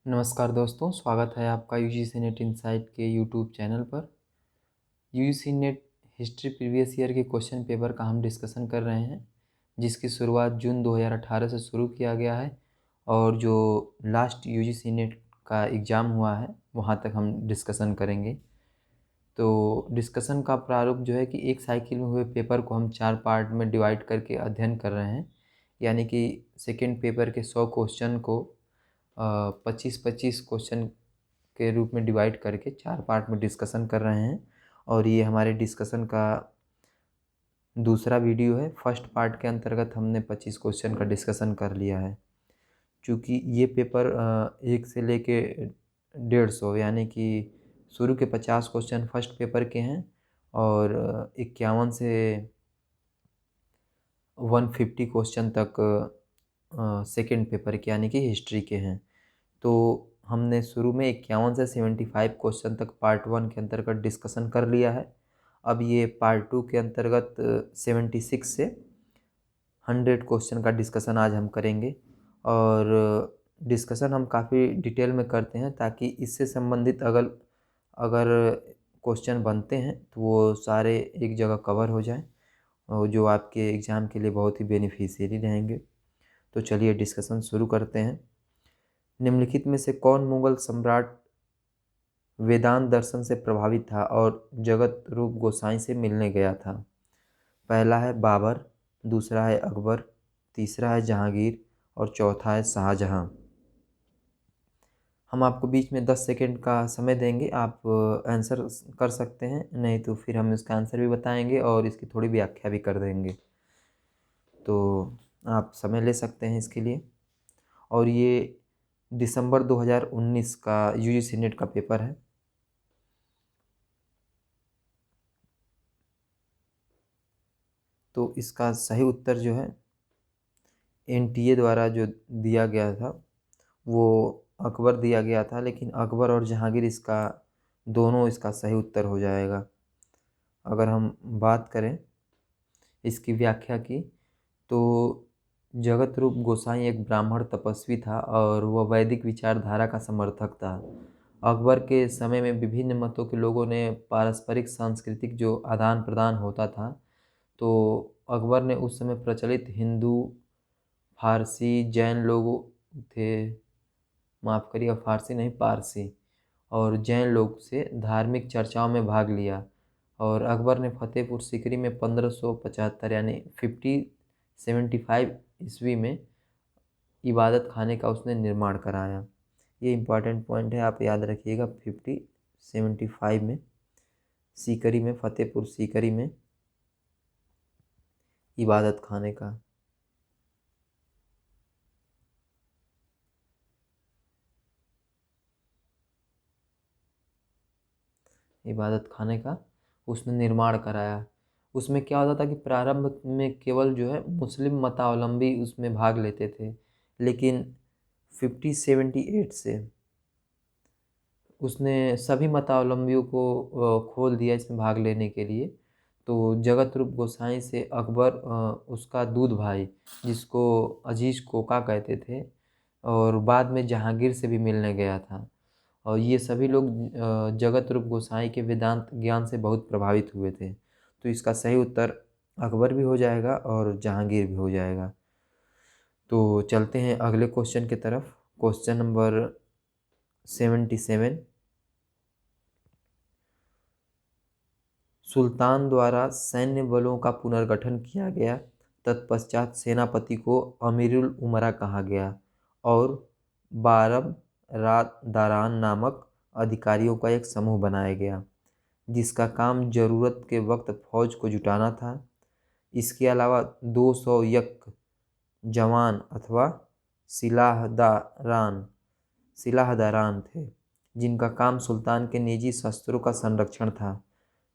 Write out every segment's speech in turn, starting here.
नमस्कार दोस्तों, स्वागत है आपका यूजीसी नेट इनसाइट के यूट्यूब चैनल पर। UGC net history previous year के क्वेश्चन पेपर का हम डिस्कशन कर रहे हैं, जिसकी शुरुआत जून 2018 से शुरू किया गया है और जो लास्ट यूजीसी नेट का एग्ज़ाम हुआ है वहाँ तक हम डिस्कशन करेंगे। तो डिस्कशन का प्रारूप जो है कि एक साइकिल में हुए पेपर को हम 4 पार्ट में डिवाइड करके अध्ययन कर रहे हैं। यानी कि सेकेंड पेपर के 100 क्वेश्चन को 25-25 क्वेश्चन के रूप में डिवाइड करके 4 पार्ट में डिस्कशन कर रहे हैं। और ये हमारे डिस्कशन का दूसरा वीडियो है। फर्स्ट पार्ट के अंतर्गत हमने 25 क्वेश्चन का डिस्कशन कर लिया है। चूँकि ये पेपर 1 से लेके 150 यानी कि शुरू के 50 क्वेश्चन फर्स्ट पेपर के हैं और 51 से 150 क्वेश्चन तक सेकेंड पेपर के यानी कि हिस्ट्री के हैं। तो हमने शुरू में 51 से 75 क्वेश्चन तक पार्ट 1 के अंतर्गत डिस्कशन कर लिया है। अब ये पार्ट 2 के अंतर्गत 76 से 100 क्वेश्चन का डिस्कशन आज हम करेंगे। और डिस्कशन हम काफ़ी डिटेल में करते हैं ताकि इससे संबंधित अगर अगर क्वेश्चन बनते हैं तो वो सारे एक जगह कवर हो जाएं और जो आपके एग्ज़ाम के लिए बहुत ही बेनिफिशियरी रहेंगे। तो चलिए डिस्कशन शुरू करते हैं। निम्नलिखित में से कौन मुगल सम्राट वेदांत दर्शन से प्रभावित था और जगत रूप गोसाई से मिलने गया था? पहला है बाबर, दूसरा है अकबर, तीसरा है जहांगीर और चौथा है शाहजहां। हम आपको बीच में 10 सेकेंड का समय देंगे, आप आंसर कर सकते हैं, नहीं तो फिर हम इसका आंसर भी बताएंगे और इसकी थोड़ी व्याख्या भी कर देंगे। तो आप समय ले सकते हैं इसके लिए। और ये दिसंबर 2019 का यूजीसी नेट का पेपर है। तो इसका सही उत्तर जो है एनटीए द्वारा जो दिया गया था वो अकबर दिया गया था, लेकिन अकबर और जहांगीर इसका दोनों इसका सही उत्तर हो जाएगा। अगर हम बात करें इसकी व्याख्या की तो जगत रूप गोसाई एक ब्राह्मण तपस्वी था और वह वैदिक विचारधारा का समर्थक था। अकबर के समय में विभिन्न मतों के लोगों ने पारस्परिक सांस्कृतिक जो आदान प्रदान होता था, तो अकबर ने उस समय प्रचलित हिंदू, फारसी, जैन लोग थे, माफ़ करिए फारसी नहीं पारसी और जैन लोग से धार्मिक चर्चाओं में भाग लिया। और अकबर ने फतेहपुर सीकरी में 1575 यानी 1575 ईस्वी में इबादत खाने का उसने निर्माण कराया। ये इम्पॉर्टेंट पॉइंट है, आप याद रखिएगा। 1575 में सीकरी में, फतेहपुर सीकरी में इबादत खाने का। इबादत खाने का उसने निर्माण कराया। उसमें क्या होता था कि प्रारंभ में केवल जो है मुस्लिम मतावलंबी उसमें भाग लेते थे, लेकिन 1578 से उसने सभी मतावलंबियों को खोल दिया इसमें भाग लेने के लिए। तो जगत रूप गोसाई से अकबर उसका दूध भाई, जिसको अजीज कोका कहते थे, और बाद में जहांगीर से भी मिलने गया था। और ये सभी लोग जगत रूप गोसाई के वेदांत ज्ञान से बहुत प्रभावित हुए थे। तो इसका सही उत्तर अकबर भी हो जाएगा और जहांगीर भी हो जाएगा। तो चलते हैं अगले क्वेश्चन की तरफ। Question number 77। सुल्तान द्वारा सैन्य बलों का पुनर्गठन किया गया, तत्पश्चात सेनापति को अमीरुल उमरा कहा गया और बारब दारान नामक अधिकारियों का एक समूह बनाया गया, जिसका काम जरूरत के वक्त फौज को जुटाना था। इसके अलावा 200 यक जवान अथवा सिलाहदारान सिलाहदारान थे, जिनका काम सुल्तान के निजी शस्त्रों का संरक्षण था।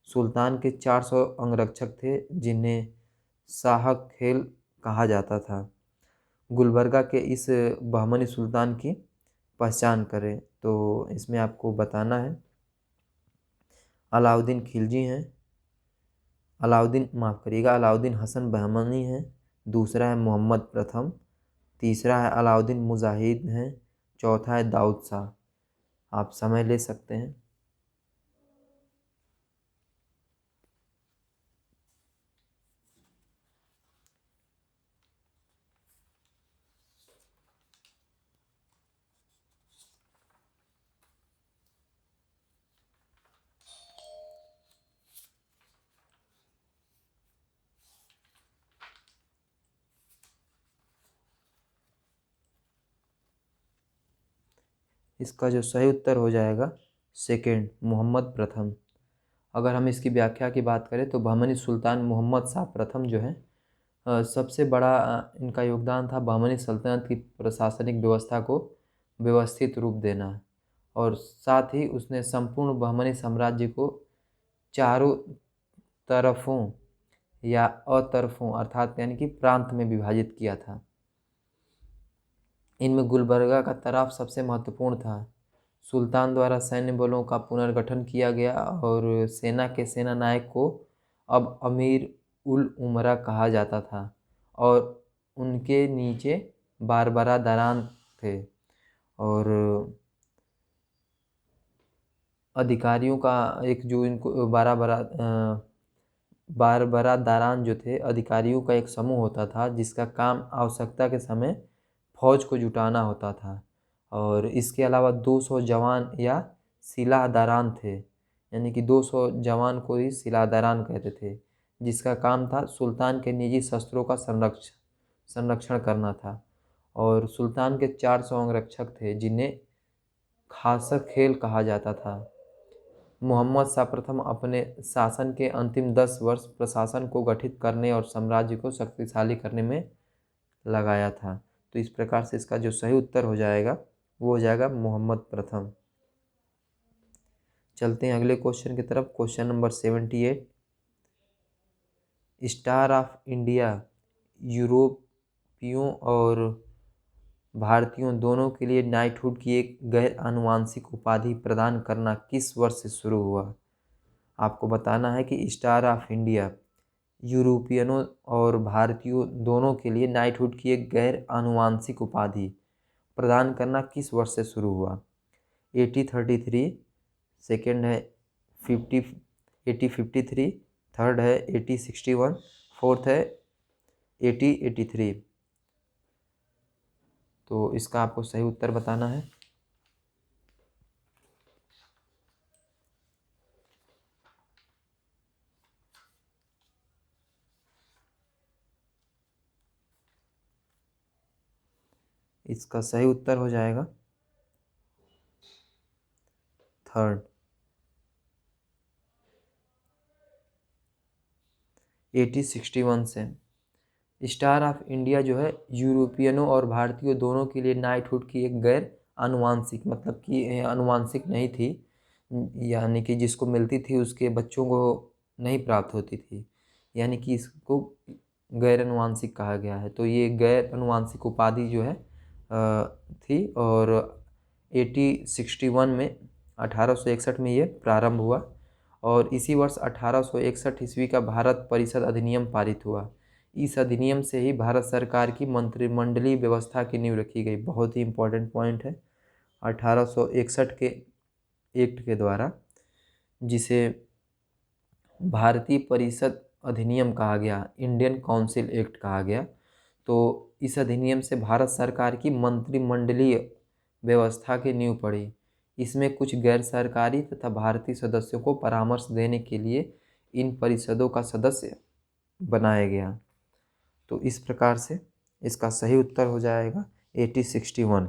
सुल्तान के 400 अंगरक्षक थे, जिन्हें शाह खेल कहा जाता था। गुलबर्गा के इस बहमनी सुल्तान की पहचान करें। तो इसमें आपको बताना है अलाउद्दीन खिलजी हैं, अलाउद्दीन हसन बहमनी हैं, दूसरा है मोहम्मद प्रथम, तीसरा है अलाउद्दीन मुजाहिद हैं, चौथा है दाऊद शाह। आप समय ले सकते हैं। इसका जो सही उत्तर हो जाएगा सेकंड, मोहम्मद प्रथम। अगर हम इसकी व्याख्या की बात करें तो बहमनी सुल्तान मोहम्मद शाह प्रथम जो है सबसे बड़ा इनका योगदान था बहमनी सल्तनत की प्रशासनिक व्यवस्था को व्यवस्थित रूप देना, और साथ ही उसने संपूर्ण बहमनी साम्राज्य को चारों तरफों या अतरफों अर्थात यानी कि प्रांत में विभाजित किया था। इनमें गुलबर्गा का तराफ सबसे महत्वपूर्ण था। सुल्तान द्वारा सैन्य बलों का पुनर्गठन किया गया और सेना के सेना नायक को अब अमीर उल उमरा कहा जाता था, और उनके नीचे बारबरा दारान थे, और अधिकारियों का एक जो इनको बारबरा दारान जो थे अधिकारियों का एक समूह होता था जिसका काम आवश्यकता के समय फौज को जुटाना होता था। और इसके अलावा 200 जवान या सिलाहदारान थे, यानी कि 200 जवान को ही सिलाहदारान कहते थे, जिसका काम था सुल्तान के निजी शस्त्रों का संरक्षण करना था। और सुल्तान के 400 अंगरक्षक थे जिन्हें खासर खेल कहा जाता था। मोहम्मद शाह प्रथम अपने शासन के अंतिम 10 वर्ष प्रशासन को गठित करने और साम्राज्य को शक्तिशाली करने में लगाया था। तो इस प्रकार से इसका जो सही उत्तर हो जाएगा वो हो जाएगा मोहम्मद प्रथम। चलते हैं अगले क्वेश्चन की तरफ। Question number 78, star of India यूरोपियों और भारतीयों दोनों के लिए नाइटहुड की एक गैर आनुवंशिक उपाधि प्रदान करना किस वर्ष से शुरू हुआ? आपको बताना है कि स्टार ऑफ इंडिया यूरोपियनों और भारतीयों दोनों के लिए नाइटहुड की एक गैर आनुवंशिक उपाधि प्रदान करना किस वर्ष से शुरू हुआ? 1833, सेकेंड है 1853, थर्ड है 1861, फोर्थ है 1883। तो इसका आपको सही उत्तर बताना है। इसका सही उत्तर हो जाएगा थर्ड, 1861 से। स्टार ऑफ इंडिया जो है यूरोपियनों और भारतीयों दोनों के लिए नाइटहुड की एक गैर आनुवंशिक, मतलब कि आनुवंशिक नहीं थी, यानी कि जिसको मिलती थी उसके बच्चों को नहीं प्राप्त होती थी, यानी कि इसको गैर आनुवंशिक कहा गया है। तो ये गैर आनुवंशिक उपाधि जो है थी, और 1861 में 1861 में ये प्रारंभ हुआ, और इसी वर्ष 1861 ईस्वी का भारत परिषद अधिनियम पारित हुआ। इस अधिनियम से ही भारत सरकार की मंत्रिमंडलीय व्यवस्था की नींव रखी गई। बहुत ही इम्पोर्टेंट पॉइंट है। 1861 के एक्ट के द्वारा, जिसे भारतीय परिषद अधिनियम कहा गया, इंडियन काउंसिल एक्ट कहा गया, तो इस अधिनियम से भारत सरकार की मंत्रिमंडलीय व्यवस्था की नींव पड़ी। इसमें कुछ गैर सरकारी तथा भारतीय सदस्यों को परामर्श देने के लिए इन परिषदों का सदस्य बनाया गया। तो इस प्रकार से इसका सही उत्तर हो जाएगा 1861।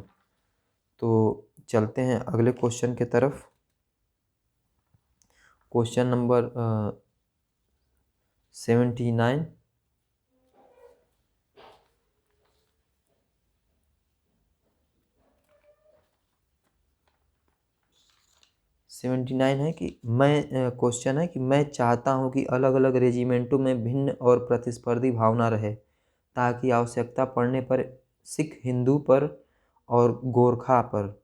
तो चलते हैं अगले क्वेश्चन की तरफ। क्वेश्चन नंबर 79, है कि क्वेश्चन है कि मैं चाहता हूं कि अलग अलग रेजिमेंटों में भिन्न और प्रतिस्पर्धी भावना रहे, ताकि आवश्यकता पड़ने पर सिख हिंदू पर और गोरखा पर,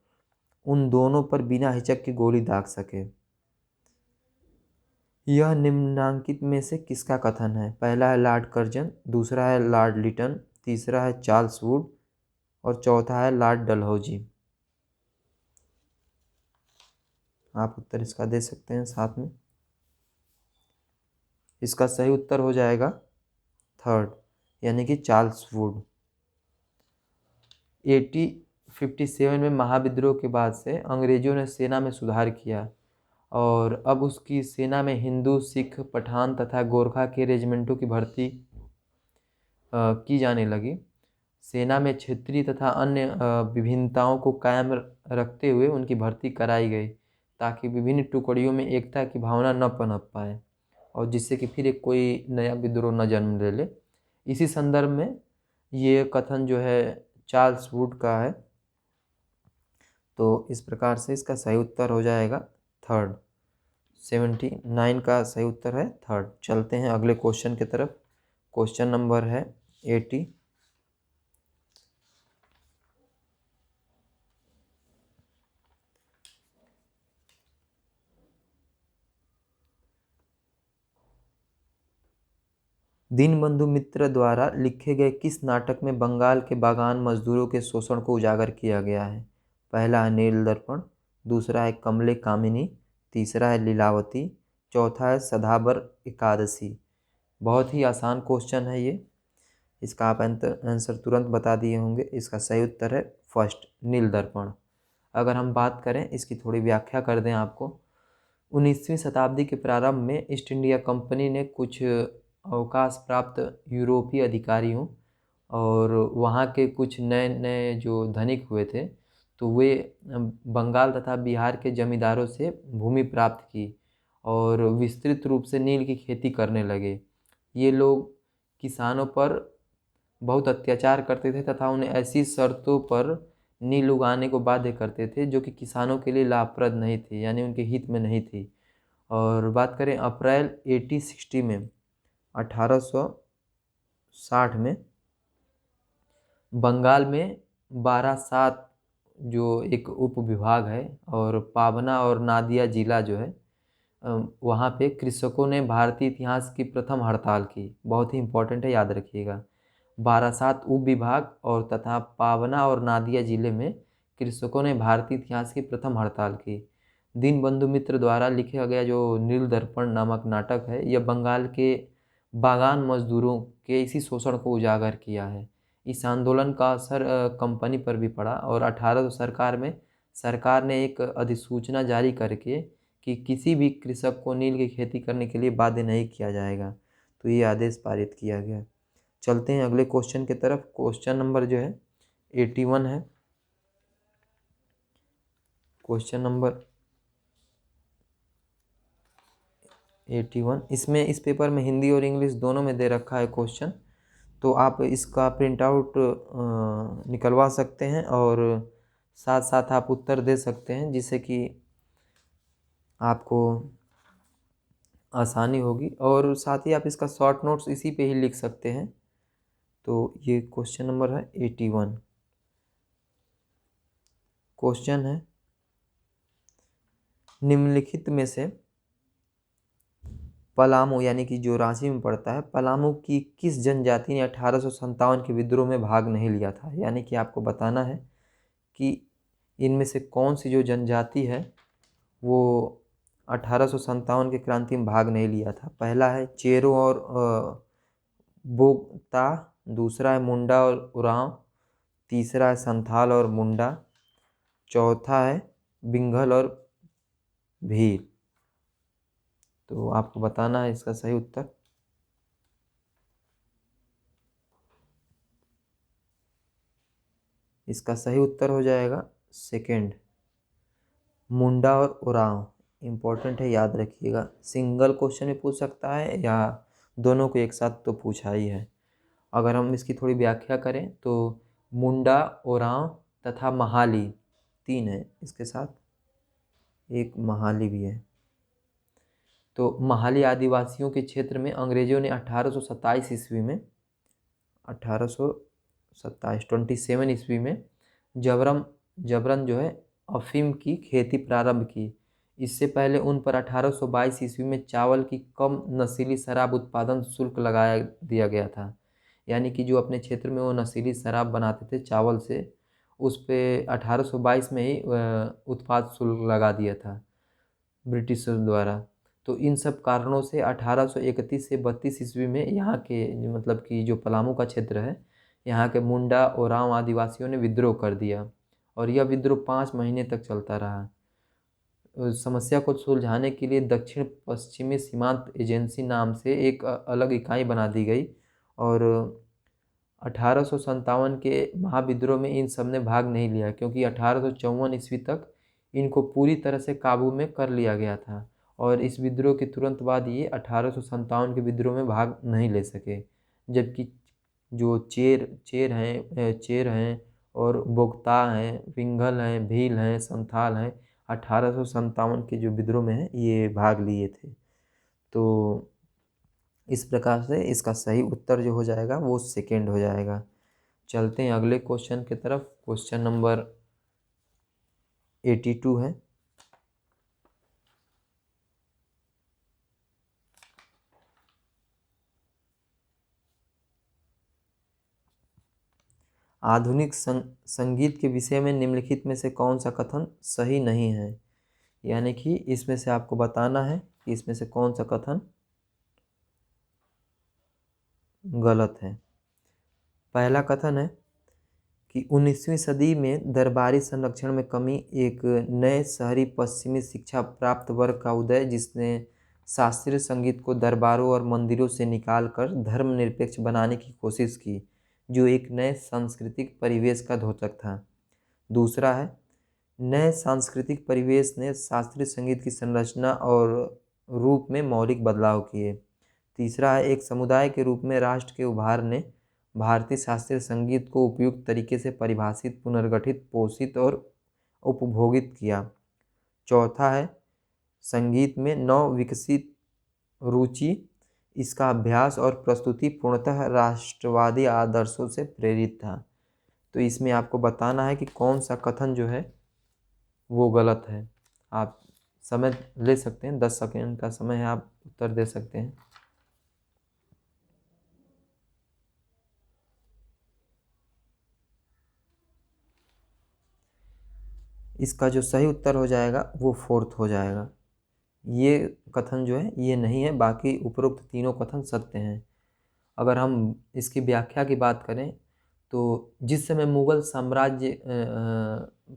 उन दोनों पर बिना हिचक की गोली दाग सके। यह निम्नलिखित में से किसका कथन है? पहला है लॉर्ड कर्जन, दूसरा है लॉर्ड लिटन, तीसरा है चार्ल्स वुड, और चौथा है लॉर्ड डलहौजी। आप उत्तर इसका दे सकते हैं साथ में। इसका सही उत्तर हो जाएगा थर्ड, यानी कि चार्ल्स वुड। 1857 में महाविद्रोह के बाद से अंग्रेजों ने सेना में सुधार किया और अब उसकी सेना में हिंदू, सिख, पठान तथा गोरखा के रेजिमेंटों की भर्ती की जाने लगी। सेना में क्षेत्रीय तथा अन्य विभिन्नताओं को कायम रखते हुए उनकी भर्ती कराई गई ताकि विभिन्न टुकड़ियों में एकता की भावना न पनप पाए और जिससे कि फिर एक कोई नया विद्रोह न जन्म ले ले। इसी संदर्भ में ये कथन जो है चार्ल्स वुड का है। तो इस प्रकार से इसका सही उत्तर हो जाएगा थर्ड। 79 का सही उत्तर है थर्ड। चलते हैं अगले क्वेश्चन की तरफ। क्वेश्चन नंबर है 80। दीनबंधु मित्र द्वारा लिखे गए किस नाटक में बंगाल के बागान मजदूरों के शोषण को उजागर किया गया है? पहला है नील दर्पण, दूसरा है कमले कामिनी, तीसरा है लीलावती, चौथा है सदाबर एकादशी। बहुत ही आसान क्वेश्चन है ये, इसका आप आंसर तुरंत बता दिए होंगे। इसका सही उत्तर है फर्स्ट, नील दर्पण। अगर हम बात करें, इसकी थोड़ी व्याख्या कर दें आपको। 19वीं शताब्दी के प्रारंभ में ईस्ट इंडिया कंपनी ने कुछ अवकाश प्राप्त यूरोपीय अधिकारियों और वहाँ के कुछ नए नए जो धनिक हुए थे, तो वे बंगाल तथा बिहार के जमींदारों से भूमि प्राप्त की और विस्तृत रूप से नील की खेती करने लगे। ये लोग किसानों पर बहुत अत्याचार करते थे तथा उन्हें ऐसी शर्तों पर नील उगाने को बाध्य करते थे जो कि किसानों के लिए लाभप्रद नहीं थी, यानी उनके हित में नहीं थी। और बात करें अप्रैल 1860 में 1860 में बंगाल में बारासात जो एक उप विभाग है और पाबना और नादिया जिला जो है, वहाँ पे कृषकों ने भारतीय इतिहास की प्रथम हड़ताल की। बहुत ही इम्पोर्टेंट है, याद रखिएगा। बारासात उप विभाग और तथा पाबना और नादिया जिले में कृषकों ने भारतीय इतिहास की प्रथम हड़ताल की। दीनबंधु मित्र द्वारा लिखा गया जो नील दर्पण नामक नाटक है, यह बंगाल के बागान मजदूरों के इसी शोषण को उजागर किया है। इस आंदोलन का असर कंपनी पर भी पड़ा और 1800 सरकार ने एक अधिसूचना जारी करके कि किसी भी कृषक को नील की खेती करने के लिए बाध्य नहीं किया जाएगा, तो ये आदेश पारित किया गया। चलते हैं अगले क्वेश्चन की तरफ। क्वेश्चन नंबर जो है 81 है। क्वेश्चन नंबर 81, इसमें इस पेपर में हिंदी और इंग्लिश दोनों में दे रखा है क्वेश्चन, तो आप इसका प्रिंट आउट निकलवा सकते हैं और साथ साथ आप उत्तर दे सकते हैं, जिससे कि आपको आसानी होगी और साथ ही आप इसका शॉर्ट नोट्स इसी पे ही लिख सकते हैं। तो ये क्वेश्चन नंबर है 81। क्वेश्चन है, निम्नलिखित में से पलामू, यानी कि जो रांची में पड़ता है, पलामू की किस जनजाति ने 1857 के विद्रोह में भाग नहीं लिया था? यानी कि आपको बताना है कि इनमें से कौन सी जो जनजाति है वो 1857 के क्रांति में भाग नहीं लिया था। पहला है चेरो और बोगता, दूसरा है मुंडा और उरांव, तीसरा है संथाल और मुंडा, चौथा है बिंघल और भील। तो आपको बताना है इसका सही उत्तर। इसका सही उत्तर हो जाएगा सेकंड, मुंडा और उरांव। इम्पोर्टेंट है, याद रखिएगा। सिंगल क्वेश्चन में पूछ सकता है या दोनों को एक साथ तो पूछा ही है। अगर हम इसकी थोड़ी व्याख्या करें तो मुंडा, उरांव तथा महाली 3 है, इसके साथ एक महाली भी है। तो महाली आदिवासियों के क्षेत्र में अंग्रेजों ने 1827 ईस्वी में 27 ईस्वी में जबरन जो है अफीम की खेती प्रारंभ की। इससे पहले उन पर 1822 ईस्वी में चावल की कम नशीली शराब उत्पादन शुल्क लगाया दिया गया था। यानी कि जो अपने क्षेत्र में वो नशीली शराब बनाते थे चावल से, उस पे 1822 में ही उत्पाद शुल्क लगा दिया था। ब्रिटिशर्स द्वारा। तो इन सब कारणों से 1831 से 32 ईस्वी में यहाँ के मतलब कि जो पलामू का क्षेत्र है, यहाँ के मुंडा ओरांव आदिवासियों ने विद्रोह कर दिया और यह विद्रोह 5 महीने तक चलता रहा। समस्या को सुलझाने के लिए दक्षिण पश्चिमी सीमांत एजेंसी नाम से एक अलग इकाई बना दी गई और 1857 के महाविद्रोह में इन सब ने भाग नहीं लिया, क्योंकि 1854 ईस्वी तक इनको पूरी तरह से काबू में कर लिया गया था और इस विद्रोह के तुरंत बाद ये 1857 के विद्रोह में भाग नहीं ले सके। जबकि जो चेर हैं और बोगता हैं, पिंगल हैं, भील हैं, संथाल हैं, 1857 के जो विद्रोह में है ये भाग लिए थे। तो इस प्रकार से इसका सही उत्तर जो हो जाएगा वो सेकेंड हो जाएगा। चलते हैं अगले क्वेश्चन की तरफ। क्वेश्चन नंबर 82 है। आधुनिक संगीत के विषय में निम्नलिखित में से कौन सा कथन सही नहीं है? यानी कि इसमें से आपको बताना है कि इसमें से कौन सा कथन गलत है। पहला कथन है कि 19वीं सदी में दरबारी संरक्षण में कमी एक नए शहरी पश्चिमी शिक्षा प्राप्त वर्ग का उदय, जिसने शास्त्रीय संगीत को दरबारों और मंदिरों से निकालकर धर्मनिरपेक्ष बनाने की कोशिश की, जो एक नए सांस्कृतिक परिवेश का द्योतक था। दूसरा है, नए सांस्कृतिक परिवेश ने शास्त्रीय संगीत की संरचना और रूप में मौलिक बदलाव किए। तीसरा है, एक समुदाय के रूप में राष्ट्र के उभार ने भारतीय शास्त्रीय संगीत को उपयुक्त तरीके से परिभाषित, पुनर्गठित, पोषित और उपभोगित किया। चौथा है, संगीत में नव विकसित रुचि, इसका अभ्यास और प्रस्तुति पूर्णतः राष्ट्रवादी आदर्शों से प्रेरित था। तो इसमें आपको बताना है कि कौन सा कथन जो है वो गलत है। आप समय ले सकते हैं, 10 सेकेंड का समय है, आप उत्तर दे सकते हैं। इसका जो सही उत्तर हो जाएगा वो फोर्थ हो जाएगा। ये कथन जो है ये नहीं है, बाकी उपरोक्त तीनों कथन सत्य हैं। अगर हम इसकी व्याख्या की बात करें तो जिस समय मुगल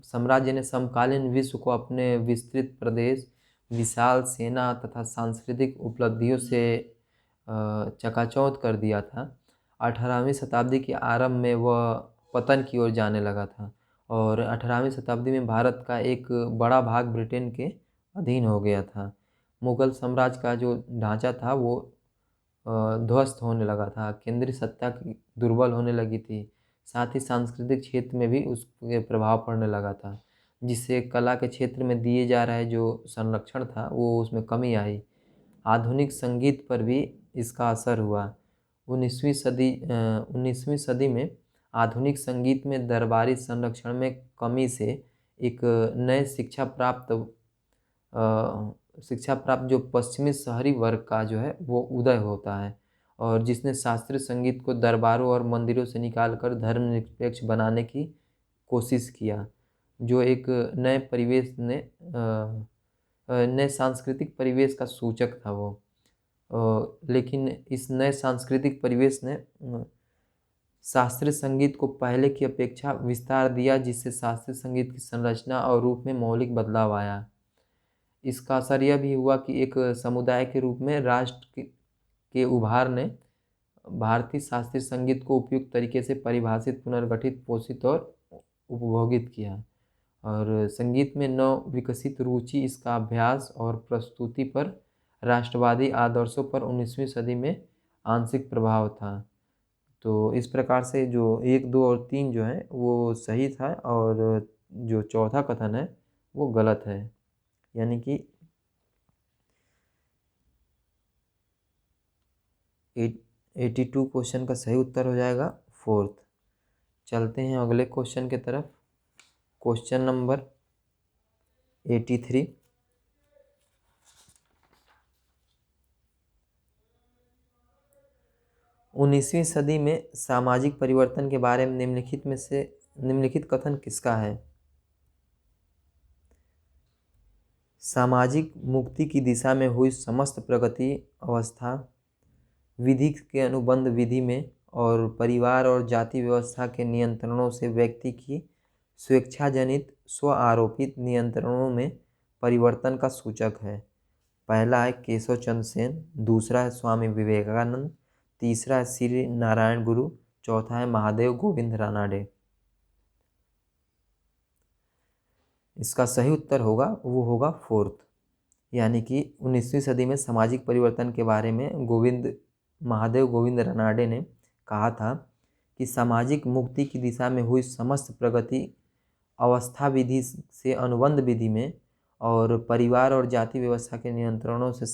साम्राज्य ने समकालीन विश्व को अपने विस्तृत प्रदेश, विशाल सेना तथा सांस्कृतिक उपलब्धियों से चकाचौंध कर दिया था, 18वीं शताब्दी के आरंभ में वह पतन की ओर जाने लगा था और 18वीं शताब्दी में भारत का एक बड़ा भाग ब्रिटेन के अधीन हो गया था। मुगल साम्राज्य का जो ढांचा था वो ध्वस्त होने लगा था, केंद्रीय सत्ता की दुर्बल होने लगी थी, साथ ही सांस्कृतिक क्षेत्र में भी उसके प्रभाव पड़ने लगा था, जिससे कला के क्षेत्र में दिए जा रहे जो संरक्षण था वो उसमें कमी आई। आधुनिक संगीत पर भी इसका असर हुआ। 19वीं सदी में आधुनिक संगीत में दरबारी संरक्षण में कमी से एक नए शिक्षा प्राप्त जो पश्चिमी शहरी वर्ग का जो है वो उदय होता है और जिसने शास्त्रीय संगीत को दरबारों और मंदिरों से निकालकर धर्मनिरपेक्ष बनाने की कोशिश किया, जो एक नए परिवेश ने नए सांस्कृतिक परिवेश का सूचक था वो। लेकिन इस नए सांस्कृतिक परिवेश ने शास्त्रीय संगीत को पहले की अपेक्षा विस्तार दिया, जिससे शास्त्रीय संगीत की संरचना और रूप में मौलिक बदलाव आया। इसका असर यह भी हुआ कि एक समुदाय के रूप में राष्ट्र के उभार ने भारतीय शास्त्रीय संगीत को उपयुक्त तरीके से परिभाषित, पुनर्गठित, पोषित और उपभोगित किया और संगीत में नव विकसित रुचि, इसका अभ्यास और प्रस्तुति पर राष्ट्रवादी आदर्शों पर 19वीं सदी में आंशिक प्रभाव था। तो इस प्रकार से जो 1, 2 और 3 जो है वो सही था और जो चौथा कथन है वो गलत है, यानी कि 82 क्वेश्चन का सही उत्तर हो जाएगा फोर्थ। चलते हैं अगले क्वेश्चन की तरफ। Question number 83। उन्नीसवीं सदी में सामाजिक परिवर्तन के बारे में निम्नलिखित कथन किसका है? सामाजिक मुक्ति की दिशा में हुई समस्त प्रगति अवस्था विधि के अनुबंध विधि में और परिवार और जाति व्यवस्था के नियंत्रणों से व्यक्ति की स्वेच्छाजनित स्व आरोपित नियंत्रणों में परिवर्तन का सूचक है। पहला है केशव चंद्र सेन, दूसरा है स्वामी विवेकानंद, तीसरा है श्री नारायण गुरु, चौथा है महादेव गोविंद रानाडे। इसका सही उत्तर होगा फोर्थ, यानी कि 19वीं सदी में सामाजिक परिवर्तन के बारे में महादेव गोविंद रानाडे ने कहा था कि सामाजिक मुक्ति की दिशा में हुई समस्त प्रगति अवस्था विधि से अनुबंध विधि में और परिवार और जाति व्यवस्था के नियंत्रणों से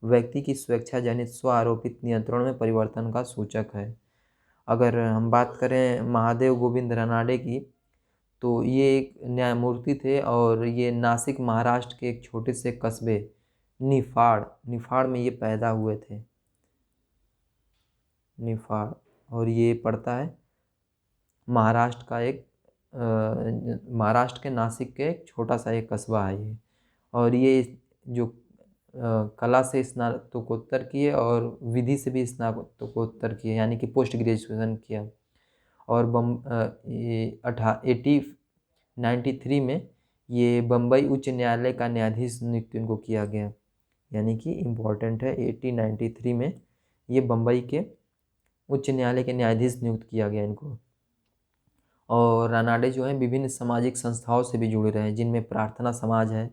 व्यक्ति की स्वेच्छा जनित स्व आरोपित नियंत्रणों में परिवर्तन का सूचक है। अगर हम बात करें महादेव गोविंद रानाडे की, तो ये एक न्यायमूर्ति थे और ये नासिक महाराष्ट्र के एक छोटे से कस्बे निफाड़ में ये पैदा हुए थे। निफाड़, और ये पड़ता है महाराष्ट्र के नासिक के एक छोटा सा एक कस्बा है ये। और ये जो कला से स्नातकोत्तर किए और विधि से भी स्नातकोत्तर किए, यानी कि पोस्ट ग्रेजुएशन किया। और 1893 में ये बम्बई उच्च न्यायालय का न्यायाधीश नियुक्त इनको किया गया, यानी कि इम्पोर्टेंट है। 1893 में ये बम्बई के उच्च न्यायालय के न्यायाधीश नियुक्त किया गया इनको। और रानाडे जो है विभिन्न सामाजिक संस्थाओं से भी जुड़े रहे, जिनमें प्रार्थना समाज है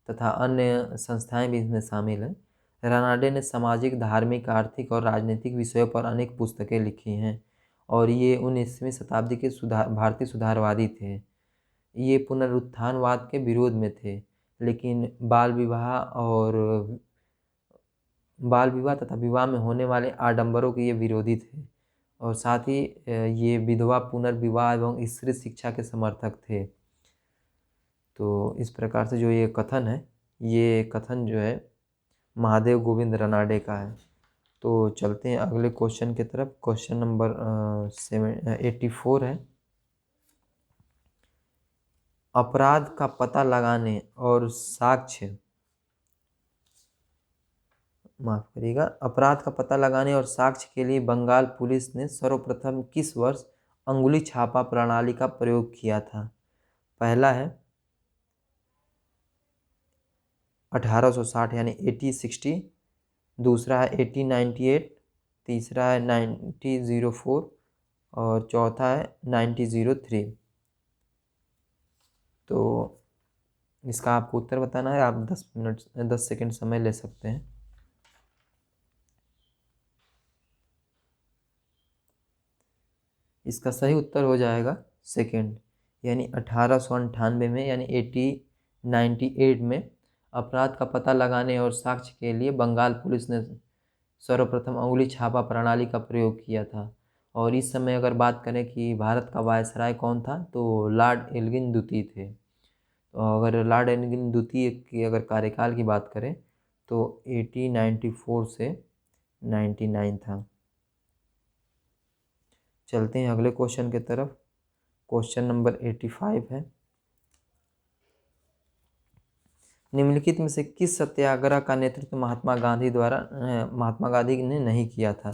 तथा अन्य संस्थाएं भी इसमें शामिल हैं। रानाडे ने सामाजिक, धार्मिक, आर्थिक और राजनीतिक विषयों पर अनेक पुस्तकें लिखी हैं और ये 19वीं शताब्दी के भारतीय सुधारवादी थे। ये पुनरुत्थानवाद के विरोध में थे, लेकिन बाल विवाह तथा विवाह में होने वाले आडंबरों के ये विरोधी थे। और साथ ही ये विधवा पुनर्विवाह एवं स्त्री शिक्षा के समर्थक थे। तो इस प्रकार से जो ये कथन जो है महादेव गोविंद रानाडे का है। तो चलते हैं अगले क्वेश्चन की तरफ। क्वेश्चन नंबर 84 है। अपराध का पता लगाने और साक्ष्य अपराध का पता लगाने और साक्ष्य के लिए बंगाल पुलिस ने सर्वप्रथम किस वर्ष अंगुली छापा प्रणाली का प्रयोग किया था? पहला है 1860 यानी 1860, दूसरा है 1898, तीसरा है 1904 और चौथा है 1903। तो इसका आपको उत्तर बताना है। आप 10 सेकंड समय ले सकते हैं। इसका सही उत्तर हो जाएगा सेकंड, यानी 1898 में, यानी 1898 में अपराध का पता लगाने और साक्ष्य के लिए बंगाल पुलिस ने सर्वप्रथम अंगुली छापा प्रणाली का प्रयोग किया था। और इस समय अगर बात करें कि भारत का वायसराय कौन था, तो लॉर्ड एल्गिन द्वितीय थे। तो अगर लॉर्ड एल्गिन द्वितीय की अगर कार्यकाल की बात करें तो 1894 से 99 था। चलते हैं अगले क्वेश्चन की तरफ। क्वेश्चन नंबर 85 है। निम्नलिखित में से किस सत्याग्रह का नेतृत्व महात्मा गांधी ने नहीं किया था?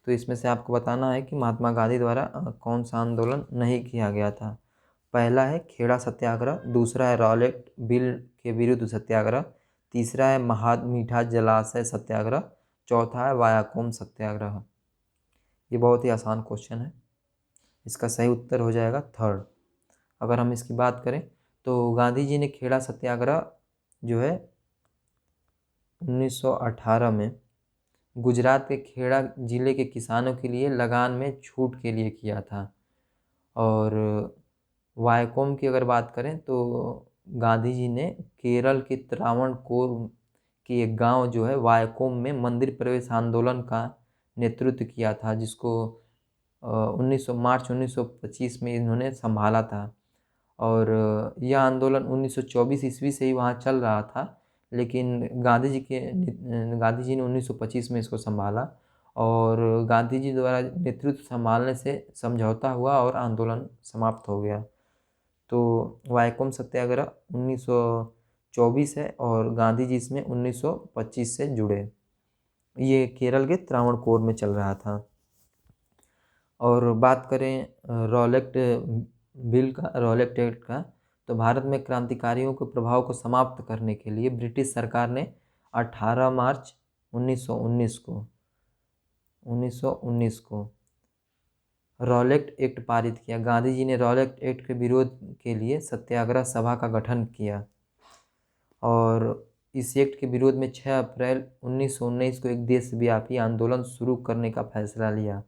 तो इसमें से आपको बताना है कि महात्मा गांधी द्वारा कौन सा आंदोलन नहीं किया गया था। पहला है खेड़ा सत्याग्रह, दूसरा है रॉलेट बिल के विरुद्ध सत्याग्रह, तीसरा है मीठा जलाशय सत्याग्रह, चौथा है वायाकोम सत्याग्रह। ये बहुत ही आसान क्वेश्चन है। इसका सही उत्तर हो जाएगा थर्ड। अगर हम इसकी बात करें तो गांधी जी ने खेड़ा सत्याग्रह जो है 1918 में गुजरात के खेड़ा जिले के किसानों के लिए लगान में छूट के लिए किया था। और वायकोम की अगर बात करें तो गांधी जी ने केरल के त्रावणकोर की एक गांव जो है वायकोम में मंदिर प्रवेश आंदोलन का नेतृत्व किया था, जिसको मार्च 1925 में इन्होंने संभाला था। और यह आंदोलन 1924 ईस्वी से ही वहाँ चल रहा था, लेकिन गांधी जी ने 1925 में इसको संभाला और गांधी जी द्वारा नेतृत्व संभालने से समझौता हुआ और आंदोलन समाप्त हो गया। तो वायकोम सत्याग्रह 1924 है और गांधी जी इसमें 1925 से जुड़े। ये केरल के त्रावणकोर में चल रहा था। और बात करें रॉलेट बिल का, रॉलेट एक्ट का, तो भारत में क्रांतिकारियों के प्रभाव को समाप्त करने के लिए ब्रिटिश सरकार ने 18 मार्च 1919 को रॉलेट एक्ट पारित किया। गांधी जी ने रॉलेट एक्ट के विरोध के लिए सत्याग्रह सभा का गठन किया और इस एक्ट के विरोध में 6 अप्रैल 1919 को एक देशव्यापी आंदोलन शुरू करने का फैसला लिया।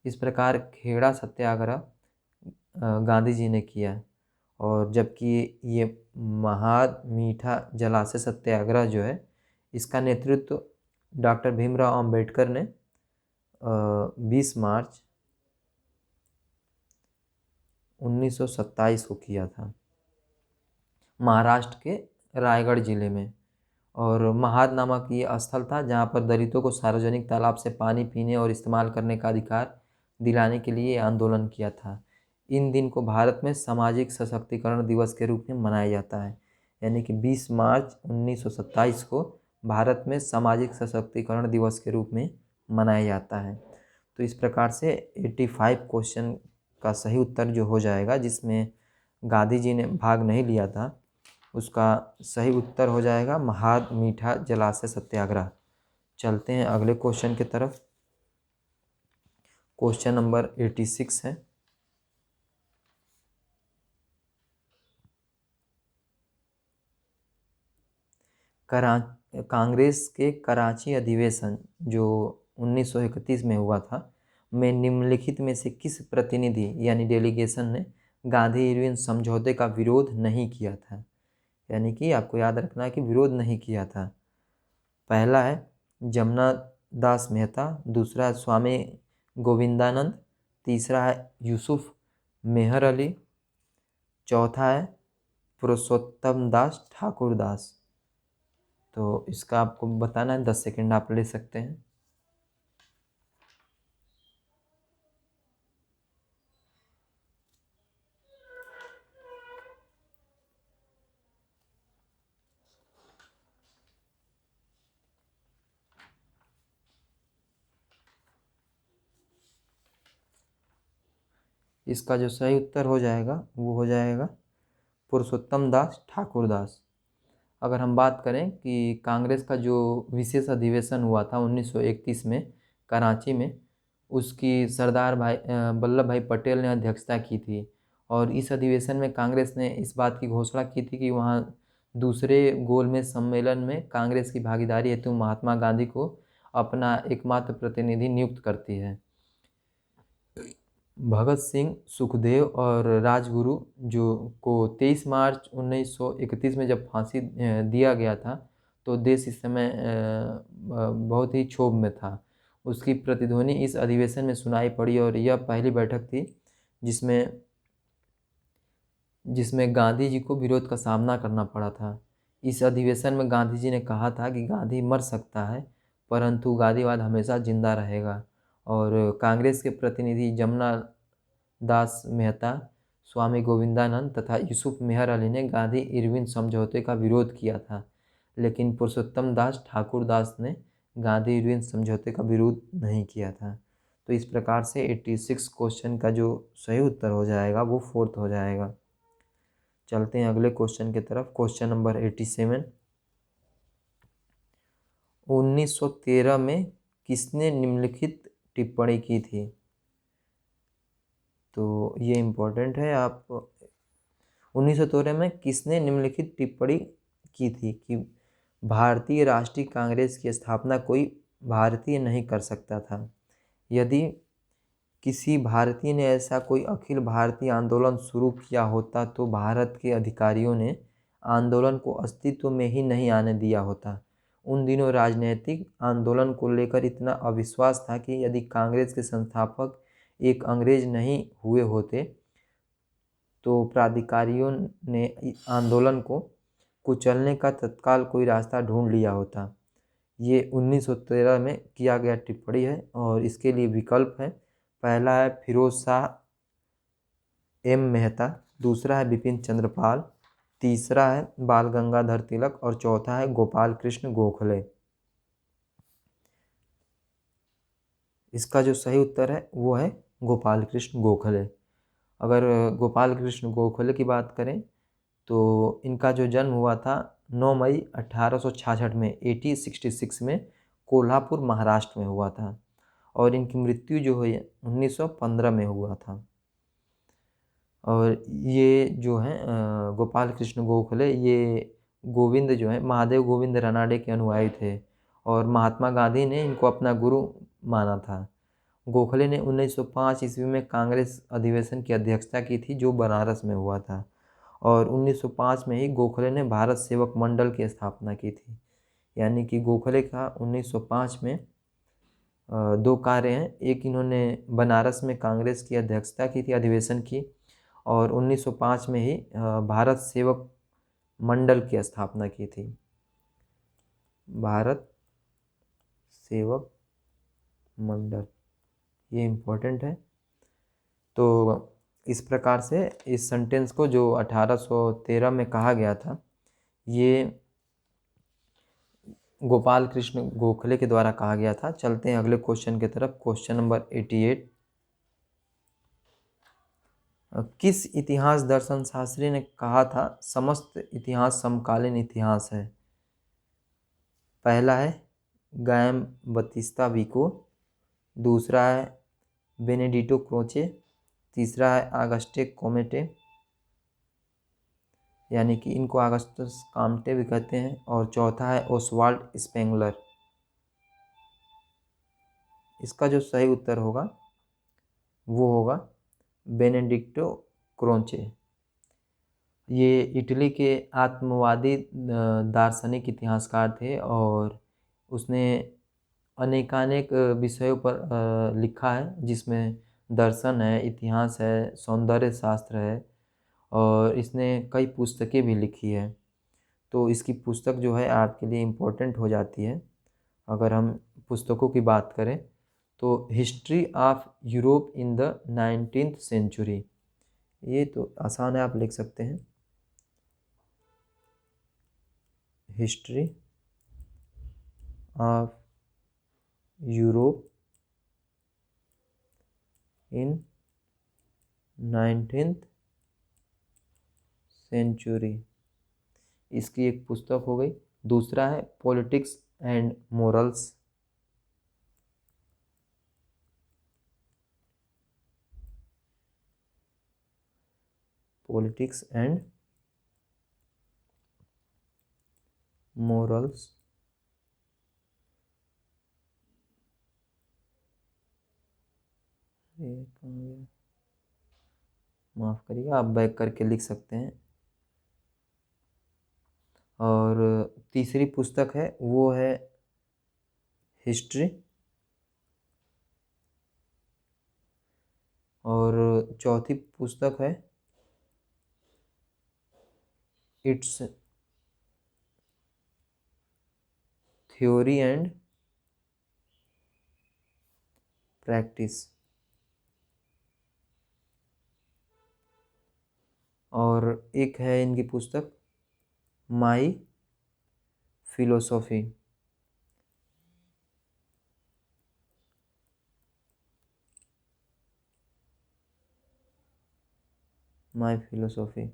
इस प्रकार खेड़ा सत्याग्रह गांधी जी ने किया। और जबकि ये महामीठा जलाशय सत्याग्रह जो है, इसका नेतृत्व डॉक्टर भीमराव अंबेडकर ने 20 मार्च 1927 को किया था महाराष्ट्र के रायगढ़ जिले में। और महाद नामक ये स्थल था जहाँ पर दलितों को सार्वजनिक तालाब से पानी पीने और इस्तेमाल करने का अधिकार दिलाने के लिए आंदोलन किया था। इन दिन को भारत में सामाजिक सशक्तिकरण दिवस के रूप में मनाया जाता है, यानी कि 20 मार्च 1927 को भारत में सामाजिक सशक्तिकरण दिवस के रूप में मनाया जाता है। तो इस प्रकार से 85 क्वेश्चन का सही उत्तर जो हो जाएगा, जिसमें गांधी जी ने भाग नहीं लिया था, उसका सही उत्तर हो जाएगा महाद मीठा जलाशय सत्याग्रह। चलते हैं अगले क्वेश्चन की तरफ। क्वेश्चन नंबर 86 है। कांग्रेस के कराची अधिवेशन जो 1931 में हुआ था, में निम्नलिखित में से किस प्रतिनिधि यानी डेलीगेशन ने गांधी इरविन समझौते का विरोध नहीं किया था? यानी कि आपको याद रखना है कि विरोध नहीं किया था। पहला है जमुना दास मेहता, दूसरा है स्वामी गोविंदानंद, तीसरा है यूसुफ मेहर अली, चौथा है पुरुषोत्तम दास ठाकुर दास। तो इसका आपको बताना है, 10 सेकंड आप ले सकते हैं। इसका जो सही उत्तर हो जाएगा वो हो जाएगा पुरुषोत्तम दास ठाकुर दास। अगर हम बात करें कि कांग्रेस का जो विशेष अधिवेशन हुआ था 1931 में कराची में, उसकी सरदार वल्लभ भाई पटेल ने अध्यक्षता की थी। और इस अधिवेशन में कांग्रेस ने इस बात की घोषणा की थी कि वहाँ दूसरे गोलमेज सम्मेलन में कांग्रेस की भागीदारी हेतु महात्मा गांधी को अपना एकमात्र प्रतिनिधि नियुक्त करती है। भगत सिंह, सुखदेव और राजगुरु जो को 23 मार्च 1931 में जब फांसी दिया गया था, तो देश इस समय बहुत ही क्षोभ में था। उसकी प्रतिध्वनि इस अधिवेशन में सुनाई पड़ी और यह पहली बैठक थी जिसमें गांधी जी को विरोध का सामना करना पड़ा था। इस अधिवेशन में गांधी जी ने कहा था कि गांधी मर सकता है परंतु गांधीवाद हमेशा जिंदा रहेगा। और कांग्रेस के प्रतिनिधि जमुना दास मेहता, स्वामी गोविंदानंद तथा यूसुफ मेहर अली ने गांधी इरविन समझौते का विरोध किया था, लेकिन पुरुषोत्तम दास ठाकुर दास ने गांधी इरविन समझौते का विरोध नहीं किया था। तो इस प्रकार से 86 क्वेश्चन का जो सही उत्तर हो जाएगा वो 4th हो जाएगा। चलते हैं अगले क्वेश्चन की तरफ। Question number 87। 1913 में किसने निम्नलिखित टिप्पणी की थी? तो ये इम्पोर्टेंट है। आप 1913 में किसने निम्नलिखित टिप्पणी की थी कि भारतीय राष्ट्रीय कांग्रेस की स्थापना कोई भारतीय नहीं कर सकता था। यदि किसी भारतीय ने ऐसा कोई अखिल भारतीय आंदोलन शुरू किया होता तो भारत के अधिकारियों ने आंदोलन को अस्तित्व में ही नहीं आने दिया होता। उन दिनों राजनीतिक आंदोलन को लेकर इतना अविश्वास था कि यदि कांग्रेस के संस्थापक एक अंग्रेज नहीं हुए होते तो प्राधिकारियों ने आंदोलन को कुचलने का तत्काल कोई रास्ता ढूंढ लिया होता। ये 1913 में किया गया टिप्पणी है और इसके लिए विकल्प है। पहला है फिरोज शाह एम मेहता, दूसरा है बिपिन चंद्र पाल, तीसरा है बाल गंगाधर तिलक और चौथा है गोपाल कृष्ण गोखले। इसका जो सही उत्तर है वो है गोपाल कृष्ण गोखले। अगर गोपाल कृष्ण गोखले की बात करें तो इनका जो जन्म हुआ था 9 मई 1866 में 1866 में कोल्हापुर महाराष्ट्र में हुआ था और इनकी मृत्यु जो हुई 1915 में हुआ था। और ये जो है गोपाल कृष्ण गोखले ये गोविंद जो है महादेव गोविंद रानडे के अनुयायी थे और महात्मा गांधी ने इनको अपना गुरु माना था। गोखले ने 1905 ईस्वी में कांग्रेस अधिवेशन की अध्यक्षता की थी जो बनारस में हुआ था और 1905 में ही गोखले ने भारत सेवक मंडल की स्थापना की थी। यानी कि गोखले का 1905 में दो कार्य हैं, एक इन्होंने बनारस में कांग्रेस की अध्यक्षता की थी अधिवेशन की और 1905 में ही भारत सेवक मंडल की स्थापना की थी। भारत सेवक मंडल ये इम्पोर्टेंट है। तो इस प्रकार से इस सेंटेंस को जो 1813 में कहा गया था ये गोपाल कृष्ण गोखले के द्वारा कहा गया था। चलते हैं अगले क्वेश्चन की तरफ। Question number 88। किस इतिहास दर्शन शास्त्री ने कहा था समस्त इतिहास समकालीन इतिहास है? पहला है गायम बतिस्ता विको, दूसरा है बेनेडिटो क्रोचे, तीसरा है आगस्टे कोमेटे यानी कि इनको आगस्टस काम्टे भी कहते हैं और चौथा है ओसवाल्ड स्पेंगलर। इसका जो सही उत्तर होगा वो होगा बेनेडिक्टो क्रोचे। ये इटली के आत्मवादी दार्शनिक इतिहासकार थे और उसने अनेकानेक विषयों पर लिखा है जिसमें दर्शन है, इतिहास है, सौंदर्य शास्त्र है और इसने कई पुस्तकें भी लिखी है। तो इसकी पुस्तक जो है आपके लिए इम्पोर्टेंट हो जाती है। अगर हम पुस्तकों की बात करें तो history of Europe in the 19th century, ये तो आसान है, आप लिख सकते हैं। History of Europe in 19th century, इसकी एक पुस्तक हो गई। दूसरा है politics and morals, politics and morals. माफ करिएगा, आप बैक करके लिख सकते हैं। और तीसरी पुस्तक है वो है हिस्ट्री और चौथी पुस्तक है इट्स थ्योरी एंड प्रैक्टिस। और एक है इनकी पुस्तक माई फिलोसॉफी। माई फिलोसॉफी।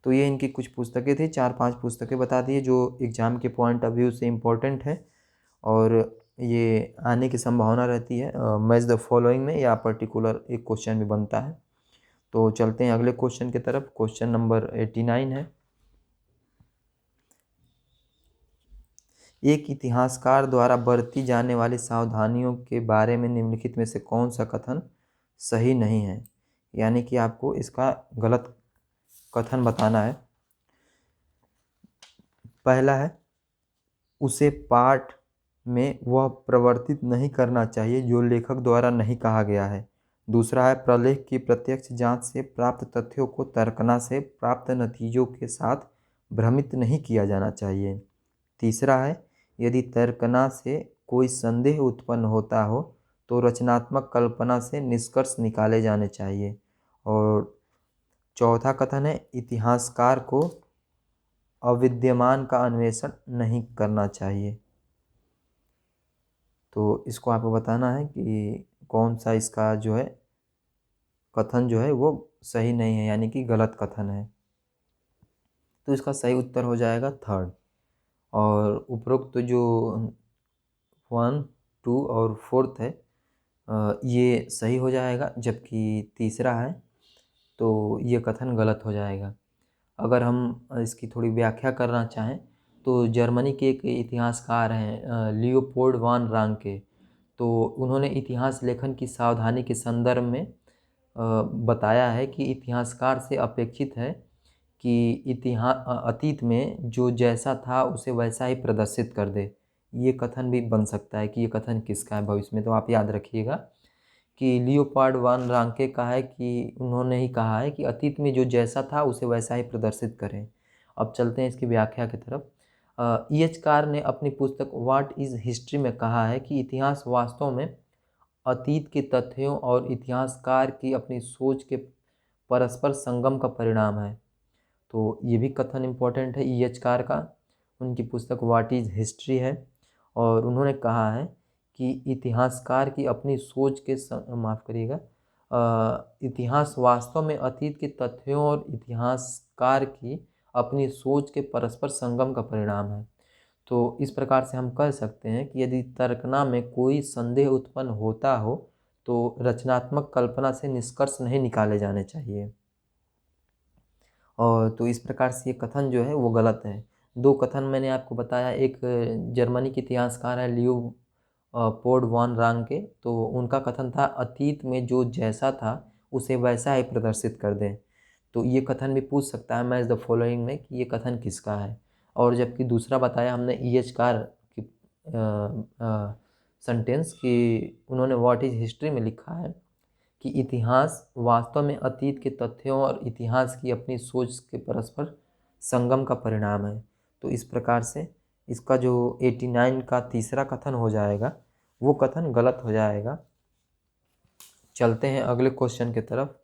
तो ये इनकी कुछ पुस्तकें थी, 4-5 पुस्तकें बता दिए जो एग्ज़ाम के पॉइंट ऑफ व्यू से इम्पोर्टेंट है और ये आने की संभावना रहती है मैच द फॉलोइंग में या पर्टिकुलर एक क्वेश्चन भी बनता है। तो चलते हैं अगले क्वेश्चन की तरफ। क्वेश्चन नंबर 89 है। एक इतिहासकार द्वारा बरती जाने वाली सावधानियों के बारे में निम्नलिखित में से कौन सा कथन सही नहीं है? यानी कि आपको इसका गलत कथन बताना है। पहला है उसे पाठ में वह प्रवर्तित नहीं करना चाहिए जो लेखक द्वारा नहीं कहा गया है। दूसरा है प्रलेख की प्रत्यक्ष जांच से प्राप्त तथ्यों को तर्कना से प्राप्त नतीजों के साथ भ्रमित नहीं किया जाना चाहिए। तीसरा है यदि तर्कना से कोई संदेह उत्पन्न होता हो तो रचनात्मक कल्पना से निष्कर्ष निकाले जाने चाहिए। और चौथा कथन है इतिहासकार को अविद्यमान का अन्वेषण नहीं करना चाहिए। तो इसको आपको बताना है कि कौन सा इसका जो है कथन जो है वो सही नहीं है, यानी कि गलत कथन है। तो इसका सही उत्तर हो जाएगा थर्ड। और उपरोक्त जो 1, 2 और 4 है ये सही हो जाएगा, जबकि तीसरा है तो ये कथन गलत हो जाएगा। अगर हम इसकी थोड़ी व्याख्या करना चाहें तो जर्मनी के एक इतिहासकार हैं लियोपोल्ड वान रांके। तो उन्होंने इतिहास लेखन की सावधानी के संदर्भ में बताया है कि इतिहासकार से अपेक्षित है कि अतीत में जो जैसा था उसे वैसा ही प्रदर्शित कर दे। ये कथन भी बन सकता है कि ये कथन किसका है भविष्य में, तो आप याद रखिएगा कि लियोपार्ड वान रांके का है कि उन्होंने ही कहा है कि अतीत में जो जैसा था उसे वैसा ही प्रदर्शित करें। अब चलते हैं इसकी व्याख्या की तरफ। E.H. कार ने अपनी पुस्तक व्हाट इज़ हिस्ट्री में कहा है कि इतिहास वास्तव में अतीत के तथ्यों और इतिहासकार की अपनी सोच के परस्पर संगम का परिणाम है। तो ये भी कथन इम्पोर्टेंट है E.H. कार का, उनकी पुस्तक व्हाट इज़ हिस्ट्री है। और उन्होंने कहा है कि इतिहासकार की अपनी सोच के माफ़ करिएगा, इतिहास वास्तव में अतीत के तथ्यों और इतिहासकार की अपनी सोच के परस्पर संगम का परिणाम है। तो इस प्रकार से हम कह सकते हैं कि यदि तर्कना में कोई संदेह उत्पन्न होता हो तो रचनात्मक कल्पना से निष्कर्ष नहीं निकाले जाने चाहिए। और तो इस प्रकार से ये कथन जो है वो गलत है। दो कथन मैंने आपको बताया, एक जर्मनी के इतिहासकार है लियो पोर्ड वान रांके, तो उनका कथन था अतीत में जो जैसा था उसे वैसा ही प्रदर्शित कर दें। तो ये कथन भी पूछ सकता है मैच द फॉलोइंग में कि ये कथन किसका है। और जबकि दूसरा बताया हमने E.H. कार की सेंटेंस कि उन्होंने व्हाट इज़ हिस्ट्री में लिखा है कि इतिहास वास्तव में अतीत के तथ्यों और इतिहास की अपनी सोच के परस्पर संगम का परिणाम है। तो इस प्रकार से इसका जो 89 का तीसरा कथन हो जाएगा वो कथन गलत हो जाएगा। चलते हैं अगले क्वेश्चन की तरफ।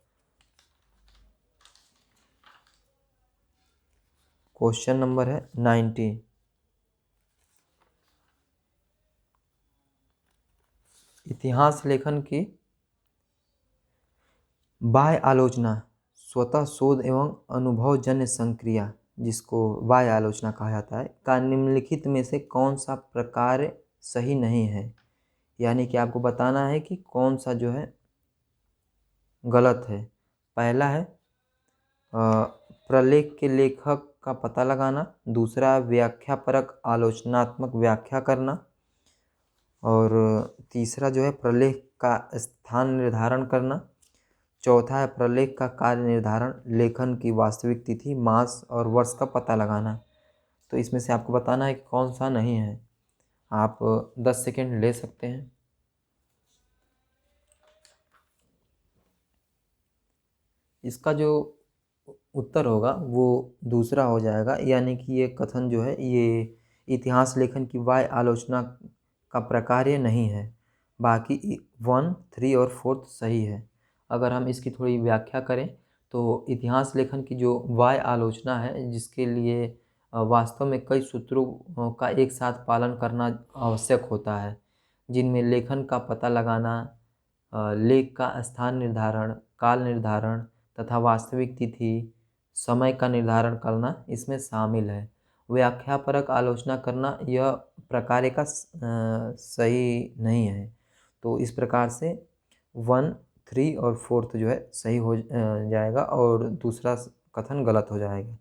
क्वेश्चन नंबर है 90। इतिहास लेखन की बाह्य आलोचना स्वतः शोध एवं अनुभवजन्य संक्रिया, जिसको बाह्य आलोचना कहा जाता है, का निम्नलिखित में से कौन सा प्रकार सही नहीं है। यानी कि आपको बताना है कि कौन सा जो है गलत है। पहला है प्रलेख के लेखक का पता लगाना, दूसरा व्याख्यापरक आलोचनात्मक व्याख्या करना, और तीसरा जो है प्रलेख का स्थान निर्धारण करना, चौथा है प्रलेख का कार्य निर्धारण, लेखन की वास्तविक तिथि, मास और वर्ष का पता लगाना। तो इसमें से आपको बताना है कि कौन सा नहीं है। आप 10 सेकेंड ले सकते हैं। इसका जो उत्तर होगा वो दूसरा हो जाएगा, यानी कि ये कथन जो है ये इतिहास लेखन की बाह्य आलोचना का प्रकार्य नहीं है। बाकी 1, 3 और 4 सही है। अगर हम इसकी थोड़ी व्याख्या करें तो इतिहास लेखन की जो बाह्य आलोचना है, जिसके लिए वास्तव में कई सूत्रों का एक साथ पालन करना आवश्यक होता है, जिनमें लेखन का पता लगाना, लेख का स्थान निर्धारण, काल निर्धारण तथा वास्तविक तिथि, समय का निर्धारण करना इसमें शामिल है। व्याख्यापरक आलोचना करना यह प्रकार का सही नहीं है। तो इस प्रकार से 1, 3 और 4 जो है सही हो जाएगा और दूसरा कथन गलत हो जाएगा।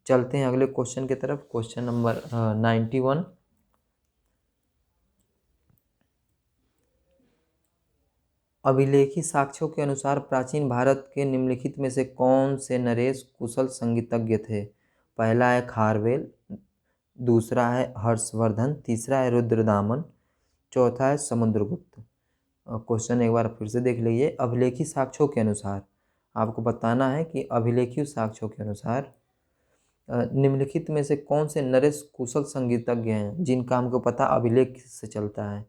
चलते हैं अगले क्वेश्चन की तरफ। Question number 91। अभिलेखी साक्ष्यों के अनुसार प्राचीन भारत के निम्नलिखित में से कौन से नरेश कुशल संगीतज्ञ थे। पहला है खारवेल, दूसरा है हर्षवर्धन, तीसरा है रुद्रदामन, चौथा है समुद्रगुप्त। क्वेश्चन एक बार फिर से देख लीजिए। अभिलेखी साक्ष्यों के अनुसार आपको बताना है कि अभिलेखी साक्ष्यों के अनुसार निम्नलिखित में से कौन से नरेश कुशल संगीतज्ञ हैं जिनका हमको पता अभिलेख से चलता है।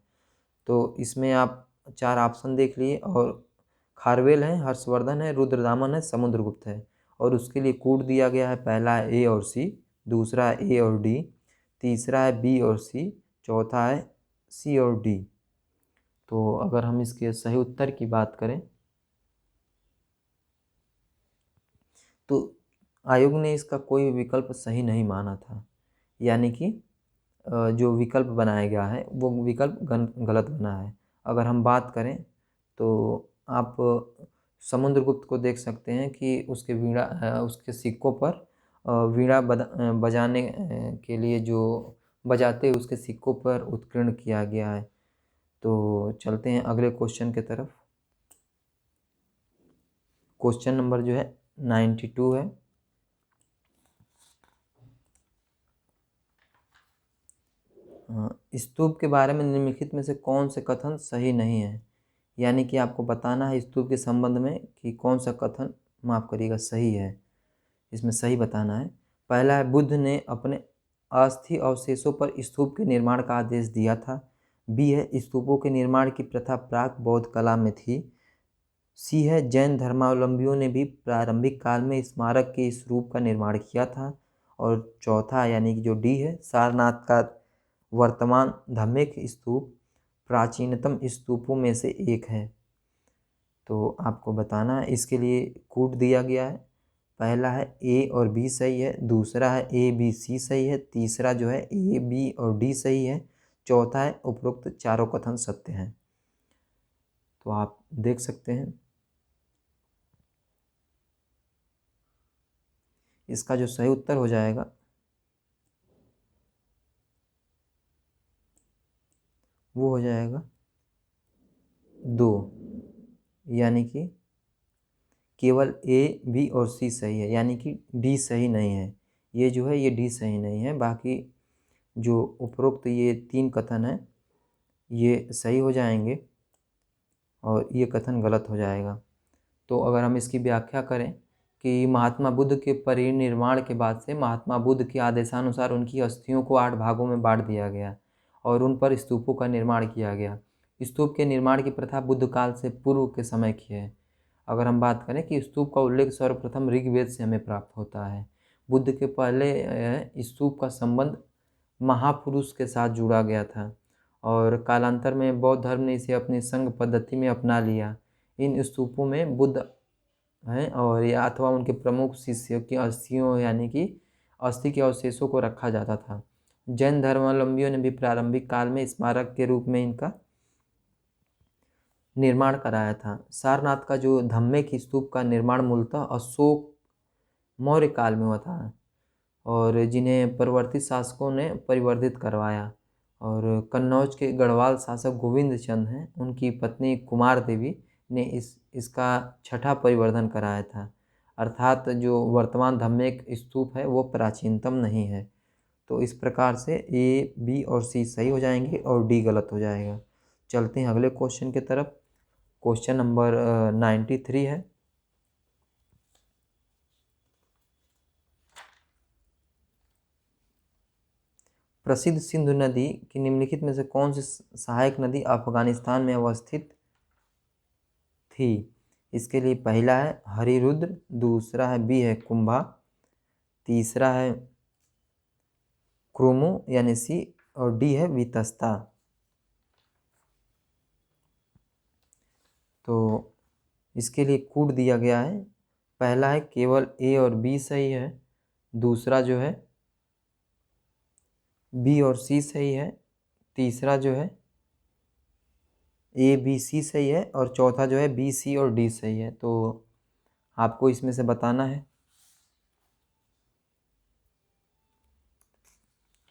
तो इसमें आप 4 ऑप्शन देख लिए, और खारवेल है, हर्षवर्धन है, रुद्रदामन है, समुद्रगुप्त है, और उसके लिए कोड दिया गया है, पहला है A और C। दूसरा है ए और डी, तीसरा है बी और सी, चौथा है सी और डी। तो अगर हम इसके सही उत्तर की बात करें तो आयोग ने इसका कोई विकल्प सही नहीं माना था, यानी कि जो विकल्प बनाया गया है वो विकल्प गलत बना है। अगर हम बात करें तो आप समुद्रगुप्त को देख सकते हैं कि उसके सिक्कों पर वीणा बजाने के लिए जो बजाते उसके सिक्कों पर उत्कीर्ण किया गया है। तो चलते हैं अगले क्वेश्चन की तरफ। क्वेश्चन नंबर जो है 92 है। स्तूप के बारे में निम्नलिखित में से कौन से कथन सही नहीं है, यानी कि आपको बताना है स्तूप के संबंध में कि कौन सा कथन, माफ़ करिएगा, सही है, इसमें सही बताना है। पहला है बुद्ध ने अपने अस्थि अवशेषों पर स्तूप के निर्माण का आदेश दिया था। बी है स्तूपों के निर्माण की प्रथा प्राक बौद्ध कला में थी। सी है जैन धर्मावलंबियों ने भी प्रारंभिक काल में स्मारक के इस रूप का निर्माण किया था। और चौथा यानी कि जो डी है, सारनाथ का वर्तमान धम्मिक स्तूप प्राचीनतम स्तूपों में से एक है। तो आपको बताना है, इसके लिए कूट दिया गया है। पहला है ए और बी सही है, दूसरा है ए बी सी सही है, तीसरा जो है ए बी और डी सही है, चौथा है उपरोक्त चारों कथन सत्य हैं। तो आप देख सकते हैं इसका जो सही उत्तर हो जाएगा वो हो जाएगा 2, यानी कि केवल ए बी और सी सही है, यानी कि डी सही नहीं है। ये जो है ये डी सही नहीं है, बाकी जो उपरोक्त ये 3 कथन हैं ये सही हो जाएंगे और ये कथन गलत हो जाएगा। तो अगर हम इसकी व्याख्या करें कि महात्मा बुद्ध के परिनिर्वाण के बाद से महात्मा बुद्ध के आदेशानुसार उनकी अस्थियों को 8 भागों में बांट दिया गया और उन पर स्तूपों का निर्माण किया गया। स्तूप के निर्माण की प्रथा बुद्ध काल से पूर्व के समय की है। अगर हम बात करें कि स्तूप का उल्लेख सर्वप्रथम ऋग्वेद से हमें प्राप्त होता है। बुद्ध के पहले स्तूप का संबंध महापुरुष के साथ जुड़ा गया था और कालांतर में बौद्ध धर्म ने इसे अपनी संघ पद्धति में अपना लिया। इन स्तूपों में बुद्ध हैं और या अथवा उनके प्रमुख शिष्यों की अस्थियों यानी कि अस्थि के अवशेषों को रखा जाता था। जैन धर्मावलंबियों ने भी प्रारंभिक काल में स्मारक के रूप में इनका निर्माण कराया था। सारनाथ का जो धम्मिक स्तूप का निर्माण मूलतः अशोक मौर्य काल में हुआ था और जिन्हें परवर्ती शासकों ने परिवर्धित करवाया। और कन्नौज के गढ़वाल शासक गोविंद चंद हैं, उनकी पत्नी कुमार देवी ने इसका छठा परिवर्धन कराया था। अर्थात जो वर्तमान धम्मिक स्तूप है वो प्राचीनतम नहीं है। तो इस प्रकार से ए बी और सी सही हो जाएंगे और डी गलत हो जाएगा। चलते हैं अगले क्वेश्चन की तरफ। क्वेश्चन नंबर 93 है। प्रसिद्ध सिंधु नदी की निम्नलिखित में से कौन सी सहायक नदी अफगानिस्तान में अवस्थित थी? इसके लिए पहला है हरिरुद्र, दूसरा है बी है कुंभा, तीसरा है क्रोमो यानी सी और डी है वितस्ता। तो इसके लिए कूट दिया गया है। पहला है केवल ए और बी सही है, दूसरा जो है बी और सी सही है, तीसरा जो है ए बी सी सही है और चौथा जो है बी सी और डी सही है। तो आपको इसमें से बताना है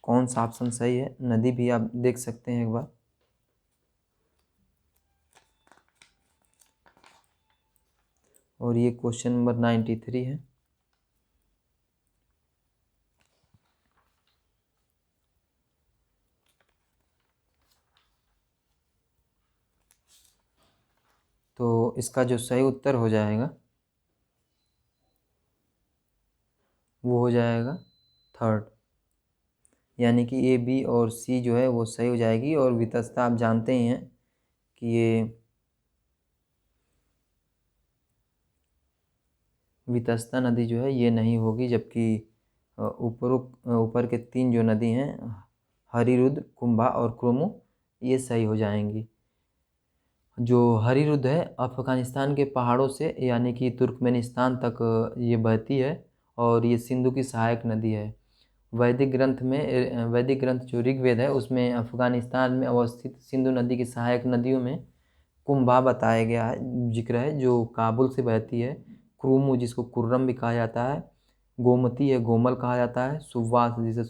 कौन सा ऑप्शन सही है। नदी भी आप देख सकते हैं एक बार। और ये क्वेश्चन नंबर 93 है। तो इसका जो सही उत्तर हो जाएगा वो हो जाएगा 3rd, यानी कि ए बी और सी जो है वो सही हो जाएगी। और वितस्ता आप जानते ही हैं कि ये वितस्ता नदी जो है ये नहीं होगी, जबकि ऊपर के 3 जो नदी हैं, हरिरुद्र, कुंभा और क्रोमो, ये सही हो जाएंगी। जो हरिरुद्र है अफ़गानिस्तान के पहाड़ों से यानी कि तुर्कमेनिस्तान तक ये बहती है और ये सिंधु की सहायक नदी है। वैदिक ग्रंथ जो ऋग्वेद है उसमें अफ़गानिस्तान में अवस्थित सिंधु नदी की सहायक नदियों में कुंभा बताया गया है, जिक्र है, जो काबुल से बहती है। क्रुमु जिसको कुर्रम भी कहा जाता है, गोमती है गोमल कहा जाता है, सुवास जिसे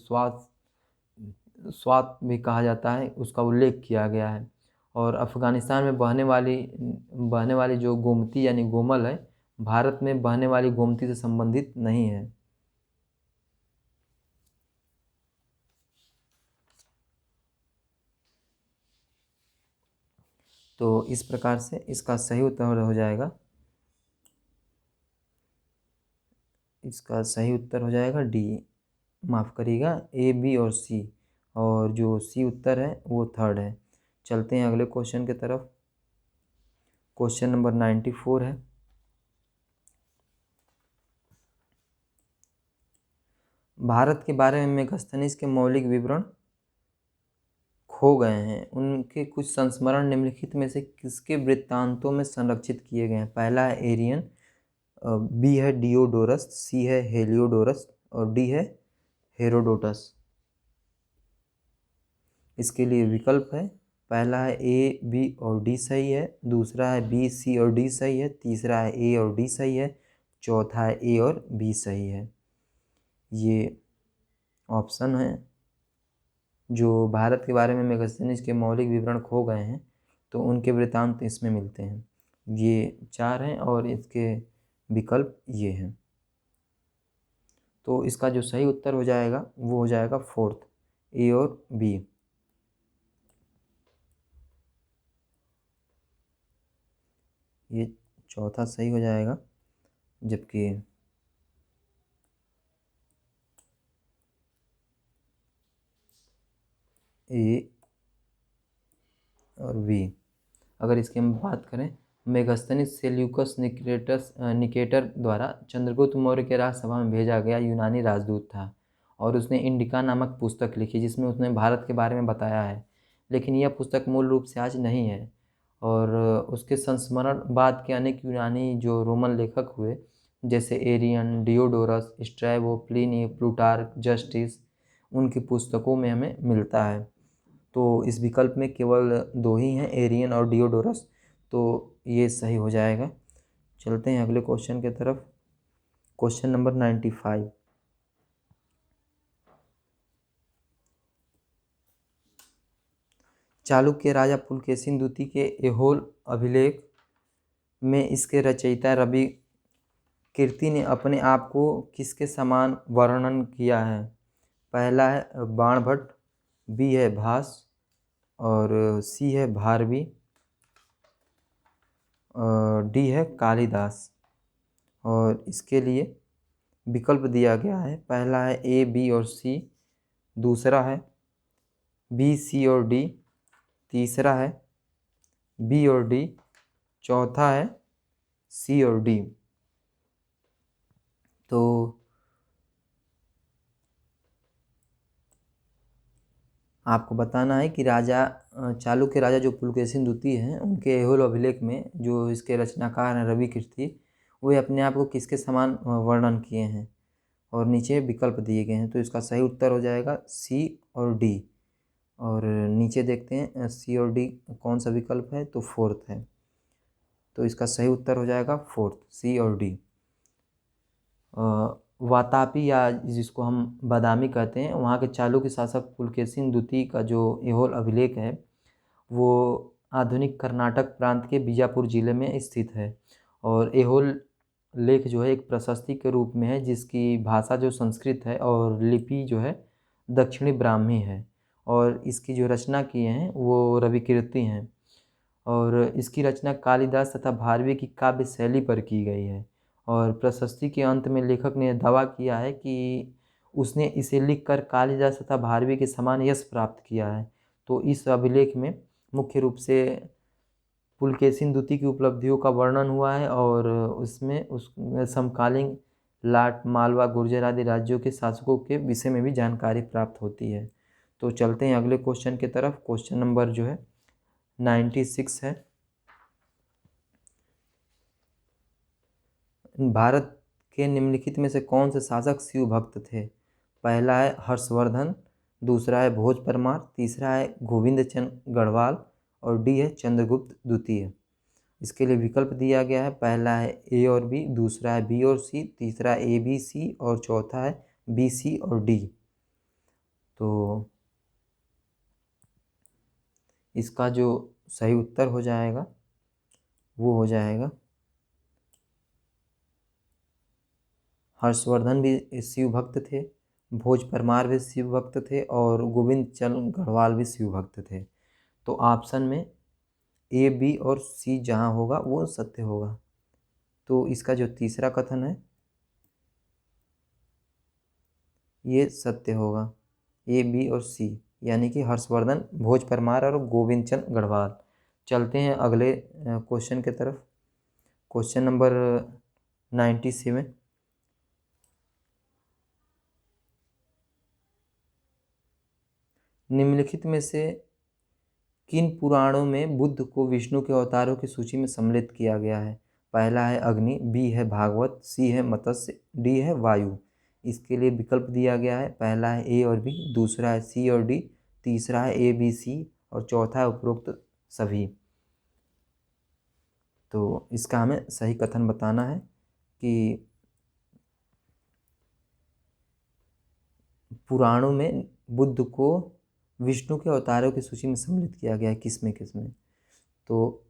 स्वात भी कहा जाता है, उसका उल्लेख किया गया है। और अफ़गानिस्तान में बहने वाली जो गोमती यानी गोमल है, भारत में बहने वाली गोमती से संबंधित नहीं है। तो इस प्रकार से इसका सही उत्तर हो जाएगा, डी। माफ़ करिएगा, ए, बी और सी, और जो सी उत्तर है वो थर्ड है। चलते हैं अगले क्वेश्चन की तरफ। क्वेश्चन नंबर 94 है। भारत के बारे में मेगास्थनीज के मौलिक विवरण खो गए हैं, उनके कुछ संस्मरण निम्नलिखित में से किसके वृत्तांतों में संरक्षित किए गए हैं? पहला है एरियन, बी है डियोडोरस, सी है हेलियोडोरस और डी है हेरोडोटस। इसके लिए विकल्प है, पहला है ए, बी और डी सही है, दूसरा है बी, सी और डी सही है, तीसरा है ए और डी सही है, चौथा है ए और बी सही है। ये ऑप्शन है जो भारत के बारे में मेगास्थनीज के मौलिक विवरण खो गए हैं, तो उनके वृत्तांत इसमें मिलते हैं। ये 4 हैं और इसके विकल्प ये हैं। तो इसका जो सही उत्तर हो जाएगा वो हो जाएगा फोर्थ, ए और बी। ये चौथा सही हो जाएगा, जबकि ए और बी। अगर इसकी हम बात करें, मेगास्थनीज सेल्यूकस निकेटर द्वारा चंद्रगुप्त मौर्य के राजसभा में भेजा गया यूनानी राजदूत था और उसने इंडिका नामक पुस्तक लिखी जिसमें उसने भारत के बारे में बताया है, लेकिन यह पुस्तक मूल रूप से आज नहीं है। और उसके संस्मरण बाद के अनेक यूनानी जो रोमन लेखक हुए, जैसे Arrian, Diodorus, Strabo, Pliny, Plutarch, Justin, उनकी पुस्तकों में हमें मिलता है। तो इस विकल्प में केवल 2 ही हैं, एरियन और डियोडोरस, तो ये सही हो जाएगा। चलते हैं अगले क्वेश्चन की तरफ। Question number 95। चालुक्य राजा पुलकेशिन द्वितीय के ऐहोल अभिलेख में इसके रचयिता रवि कीर्ति ने अपने आप को किसके समान वर्णन किया है? पहला है बाणभट्ट, बी है भास और सी है भारवी और डी है कालिदास। और इसके लिए विकल्प दिया गया है, पहला है ए, बी और सी, दूसरा है बी, सी और डी, तीसरा है बी और डी, चौथा है सी और डी। तो आपको बताना है कि चालुक्य राजा जो पुलकेशिन द्वितीय हैं, उनके ऐहोल अभिलेख में जो इसके रचनाकार हैं रवि कीर्ति, वे अपने आप को किसके समान वर्णन किए हैं, और नीचे विकल्प दिए गए हैं। तो इसका सही उत्तर हो जाएगा सी और डी। और नीचे देखते हैं सी और डी कौन सा विकल्प है, तो फोर्थ है। तो इसका सही उत्तर हो जाएगा फोर्थ, सी और डी। वातापी या जिसको हम बादामी कहते हैं, वहाँ के चालुक्य शासक पुलकेशिन द्वितीय का जो ऐहोल अभिलेख है वो आधुनिक कर्नाटक प्रांत के बीजापुर जिले में स्थित है। और ऐहोल लेख जो है एक प्रशस्ति के रूप में है, जिसकी भाषा जो संस्कृत है और लिपि जो है दक्षिणी ब्राह्मी है। और इसकी जो रचना किए हैं वो रवि कीर्ति हैं। और इसकी रचना कालिदास तथा भारवी की काव्य शैली पर की गई है। और प्रशस्ति के अंत में लेखक ने दावा किया है कि उसने इसे लिखकर कालिदास तथा भारवी के समान यश प्राप्त किया है। तो इस अभिलेख में मुख्य रूप से पुलकेशिन द्वितीय की उपलब्धियों का वर्णन हुआ है और उसमें उस समकालीन लाट, मालवा, गुर्जर आदि राज्यों के शासकों के विषय में भी जानकारी प्राप्त होती है। तो चलते हैं अगले क्वेश्चन की तरफ। क्वेश्चन नंबर जो है 96 है। भारत के निम्नलिखित में से कौन से शासक शिव भक्त थे? पहला है हर्षवर्धन, दूसरा है भोज परमार, तीसरा है गोविंद चंद गढ़वाल और डी है चंद्रगुप्त द्वितीय। इसके लिए विकल्प दिया गया है। पहला है ए और बी, दूसरा है बी और सी, तीसरा ए बी सी और चौथा है बी सी और डी। तो इसका जो सही उत्तर हो जाएगा वो हो जाएगा हर्षवर्धन भी शिव भक्त थे, भोज परमार भी शिव भक्त थे और गोविंद चंद गढ़वाल भी शिव भक्त थे। तो ऑप्शन में ए बी और सी जहाँ होगा वो सत्य होगा। तो इसका जो तीसरा कथन है ये सत्य होगा, ए बी और सी, यानी कि हर्षवर्धन, भोज परमार और गोविंद चंद गढ़वाल। चलते हैं अगले क्वेश्चन की तरफ। Question number 97। निम्नलिखित में से किन पुराणों में बुद्ध को विष्णु के अवतारों की सूची में सम्मिलित किया गया है? पहला है अग्नि, बी है भागवत, सी है मत्स्य, डी है वायु। इसके लिए विकल्प दिया गया है। पहला है ए और बी, दूसरा है सी और डी, तीसरा है ए बी सी और चौथा है उपरोक्त सभी। तो इसका हमें सही कथन बताना है कि पुराणों में बुद्ध को विष्णु के अवतारों की सूची में सम्मिलित किया गया है, किसमें किसमें? तो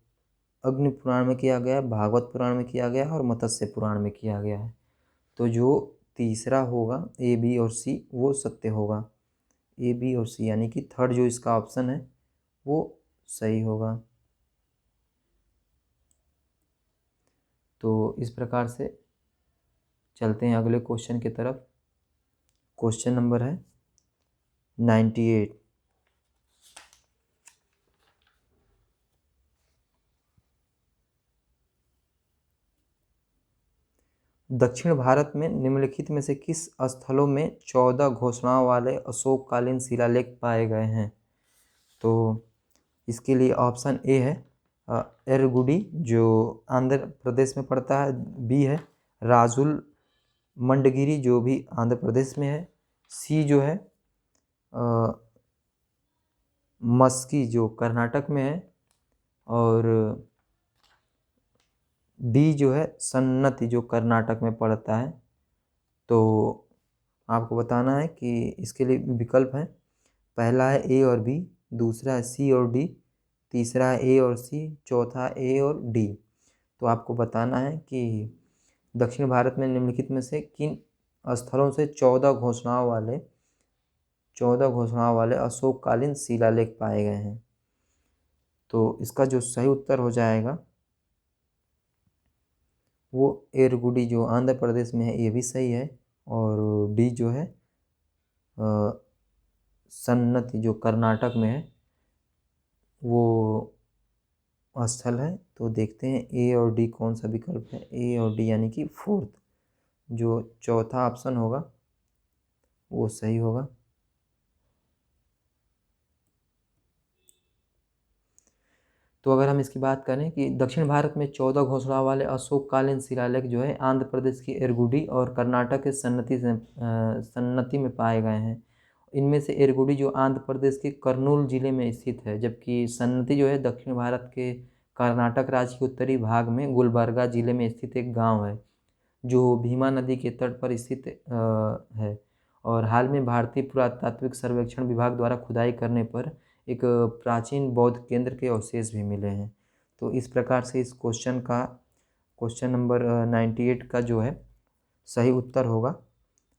अग्नि पुराण में किया गया, भागवत पुराण में किया गया और मत्स्य पुराण में किया गया है। तो जो तीसरा होगा ए बी और सी वो सत्य होगा, ए बी और सी, यानी कि थर्ड जो इसका ऑप्शन है वो सही होगा। तो इस प्रकार से चलते हैं अगले क्वेश्चन की तरफ। क्वेश्चन नंबर है 98। दक्षिण भारत में निम्नलिखित में से किस स्थलों में 14 घोषणाओं वाले अशोककालीन शिलालेख पाए गए हैं? तो इसके लिए ऑप्शन ए है एरगुडी जो आंध्र प्रदेश में पड़ता है, बी है राजुल मंडगिरी जो भी आंध्र प्रदेश में है, सी जो है मस्की जो कर्नाटक में है और डी जो है सन्नति जो कर्नाटक में पड़ता है। तो आपको बताना है कि इसके लिए विकल्प है। पहला है ए और बी, दूसरा है सी और डी, तीसरा है ए और सी, चौथा ए और डी। तो आपको बताना है कि दक्षिण भारत में निम्नलिखित में से किन स्थलों से 14 घोषणाओं वाले अशोककालीन शिलालेख पाए गए हैं। तो इसका जो सही उत्तर हो जाएगा वो एरगुडी जो आंध्र प्रदेश में है ये भी सही है और डी जो है सन्नति जो कर्नाटक में है वो स्थल है। तो देखते हैं ए और डी कौन सा विकल्प है। ए और डी यानी कि फोर्थ जो चौथा ऑप्शन होगा वो सही होगा। तो अगर हम इसकी बात करें कि दक्षिण भारत में 14 घोषणाओं वाले अशोककालीन शिलालेख जो है आंध्र प्रदेश की एरगुडी और कर्नाटक के सन्नति में पाए गए हैं। इनमें से एरगुडी जो आंध्र प्रदेश के कर्नूल जिले में स्थित है, जबकि सन्नति जो है दक्षिण भारत के कर्नाटक राज्य के उत्तरी भाग में गुलबर्गा जिले में स्थित एक गाँव है जो भीमा नदी के तट पर स्थित है। और हाल में भारतीय पुरातात्विक सर्वेक्षण विभाग द्वारा खुदाई करने पर एक प्राचीन बौद्ध केंद्र के अवशेष भी मिले हैं। तो इस प्रकार से इस क्वेश्चन नंबर 98 का जो है सही उत्तर होगा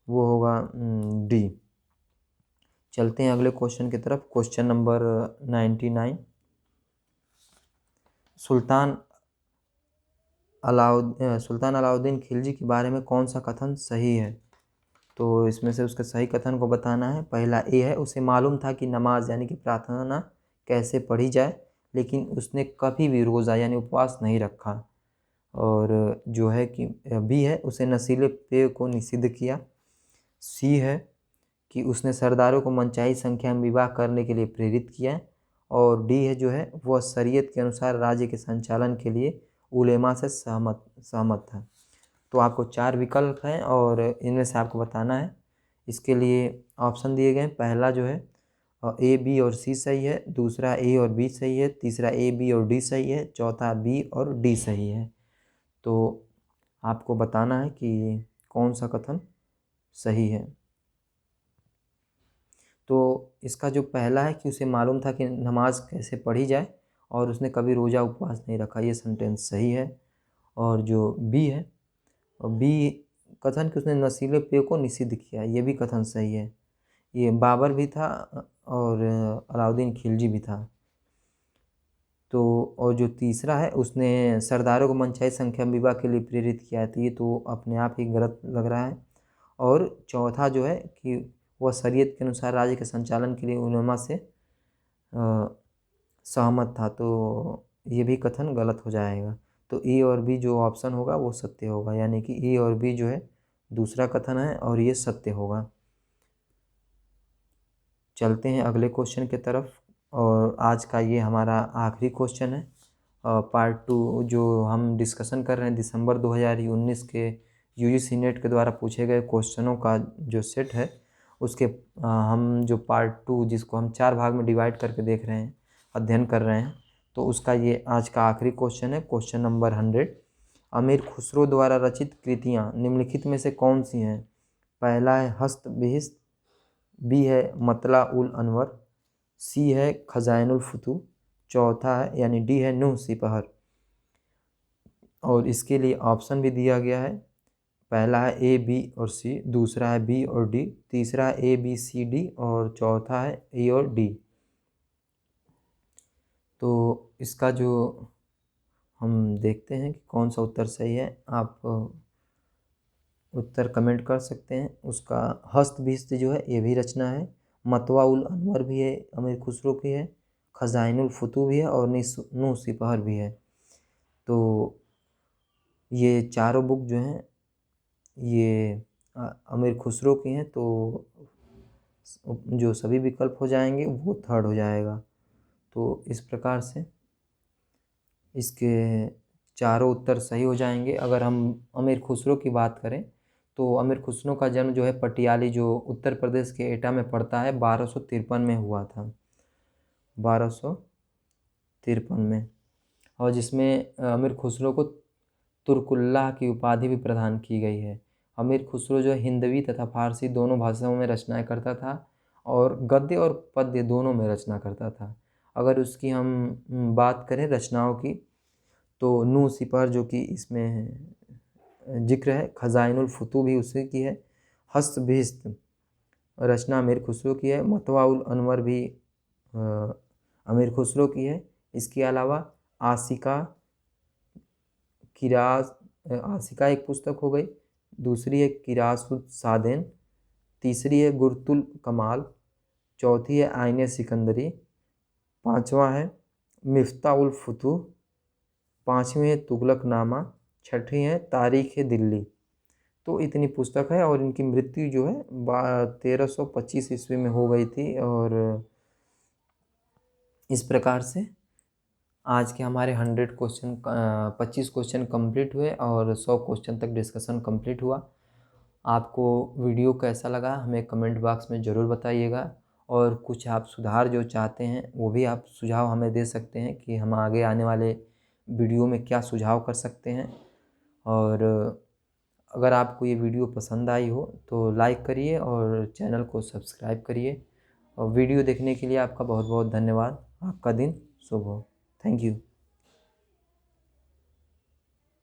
वो होगा डी। चलते हैं अगले क्वेश्चन की तरफ। Question number 99। सुल्तान अलाउद्दीन खिलजी के बारे में कौन सा कथन सही है? तो इसमें से उसके सही कथन को बताना है। पहला ए है, उसे मालूम था कि नमाज यानी कि प्रार्थना कैसे पढ़ी जाए, लेकिन उसने कभी भी रोज़ा यानी उपवास नहीं रखा। और जो है कि बी है उसे नशीले पेय को निषिद्ध किया। सी है कि उसने सरदारों को मनचाही संख्या में विवाह करने के लिए प्रेरित किया। और डी है जो है वह शरीयत के अनुसार राज्य के संचालन के लिए उलेमा से सहमत था। तो आपको 4 विकल्प हैं और इनमें से आपको बताना है। इसके लिए ऑप्शन दिए गए हैं। पहला जो है ए, बी और सी सही है, दूसरा ए और बी सही है, तीसरा ए, बी और डी सही है, चौथा बी और डी सही है। तो आपको बताना है कि कौन सा कथन सही है। तो इसका जो पहला है कि उसे मालूम था कि नमाज कैसे पढ़ी जाए और उसने कभी रोज़ा उपवास नहीं रखा, ये सेंटेंस सही है। और जो बी है, और बी कथन कि उसने नशीले पेय को निषिद्ध किया, ये भी कथन सही है। ये बाबर भी था और अलाउद्दीन खिलजी भी था। तो और जो तीसरा है उसने सरदारों को मनचाही संख्या में विवाह के लिए प्रेरित किया है, तो ये तो अपने आप ही गलत लग रहा है। और चौथा जो है कि वह शरीयत के अनुसार राज्य के संचालन के लिए उलेमा से सहमत था, तो ये भी कथन गलत हो जाएगा। तो ए और बी जो ऑप्शन होगा वो सत्य होगा, यानी कि ए और बी जो है दूसरा कथन है और ये सत्य होगा। चलते हैं अगले क्वेश्चन की तरफ, और आज का ये हमारा आखिरी क्वेश्चन है। पार्ट 2 जो हम डिस्कशन कर रहे हैं दिसंबर 2019 के यूजीसी नेट के द्वारा पूछे गए क्वेश्चनों का जो सेट है उसके हम जो पार्ट 2 जिसको हम 4 भाग में डिवाइड करके देख रहे हैं, अध्ययन कर रहे हैं, तो उसका ये आज का आखिरी क्वेश्चन है, क्वेश्चन नंबर 100। अमीर खुसरो द्वारा रचित कृतियाँ निम्नलिखित में से कौन सी हैं? पहला है हस्त बिहिस्त, बी है मतला उल अनवर, सी है खजाइनुल फुतूह, चौथा है यानी डी है नूह सिपहर। और इसके लिए ऑप्शन भी दिया गया है। पहला है ए, बी और सी, दूसरा है बी और डी, तीसरा है ए, बी, सी, डी और चौथा है ए और डी। तो इसका जो हम देखते हैं कि कौन सा उत्तर सही है। आप उत्तर कमेंट कर सकते हैं। उसका हस्त बिस्त जो है ये भी रचना है, मतवा उल अनवर भी है अमीर खुसरो की है, खजाइनुल फुतूह भी है और नूह सिपहर भी है। तो ये चारों बुक जो हैं ये अमीर खुसरो की हैं, तो जो सभी विकल्प हो जाएंगे वो थर्ड हो जाएगा। तो इस प्रकार से इसके चारों उत्तर सही हो जाएंगे। अगर हम अमीर खुसरो की बात करें तो अमीर खुसरो का जन्म जो है पटियाली जो उत्तर प्रदेश के एटा में पड़ता है 1253 में हुआ था, 1253 में। और जिसमें अमीर खुसरो को तुर्कुल्लाह की उपाधि भी प्रदान की गई है। अमीर खुसरो जो हिंदवी तथा फारसी दोनों भाषाओं में रचनाएं करता था और गद्य और पद्य दोनों में रचना करता था। अगर उसकी हम बात करें रचनाओं की तो नूह सिपहर जो कि इसमें जिक्र है, खजाइनुल फुतूह भी उसी की है, हस्त बिहिस्त रचना अमीर खुसरो की है, मतवा उल अनवर भी अमीर खुसरो की है। इसके अलावा आशिका आशिका एक पुस्तक हो गई, दूसरी है किरासुद सादेन, तीसरी है गुरतुल कमाल, चौथी है आइने सिकंदरी, पांचवा है मिफ्ता उल फुतूह, पाँचवीं है तुगलकनामा, छठी है तारीख़ दिल्ली। तो इतनी पुस्तक है और इनकी मृत्यु जो है 1325 ईस्वी में हो गई थी। और इस प्रकार से आज के हमारे 25 क्वेश्चन कंप्लीट हुए और 100 क्वेश्चन तक डिस्कशन कंप्लीट हुआ। आपको वीडियो कैसा लगा हमें कमेंट बॉक्स में ज़रूर बताइएगा, और कुछ आप सुधार जो चाहते हैं वो भी आप सुझाव हमें दे सकते हैं कि हम आगे आने वाले वीडियो में क्या सुझाव कर सकते हैं। और अगर आपको ये वीडियो पसंद आई हो तो लाइक करिए और चैनल को सब्सक्राइब करिए। और वीडियो देखने के लिए आपका बहुत बहुत धन्यवाद। आपका दिन शुभ हो। Thank you.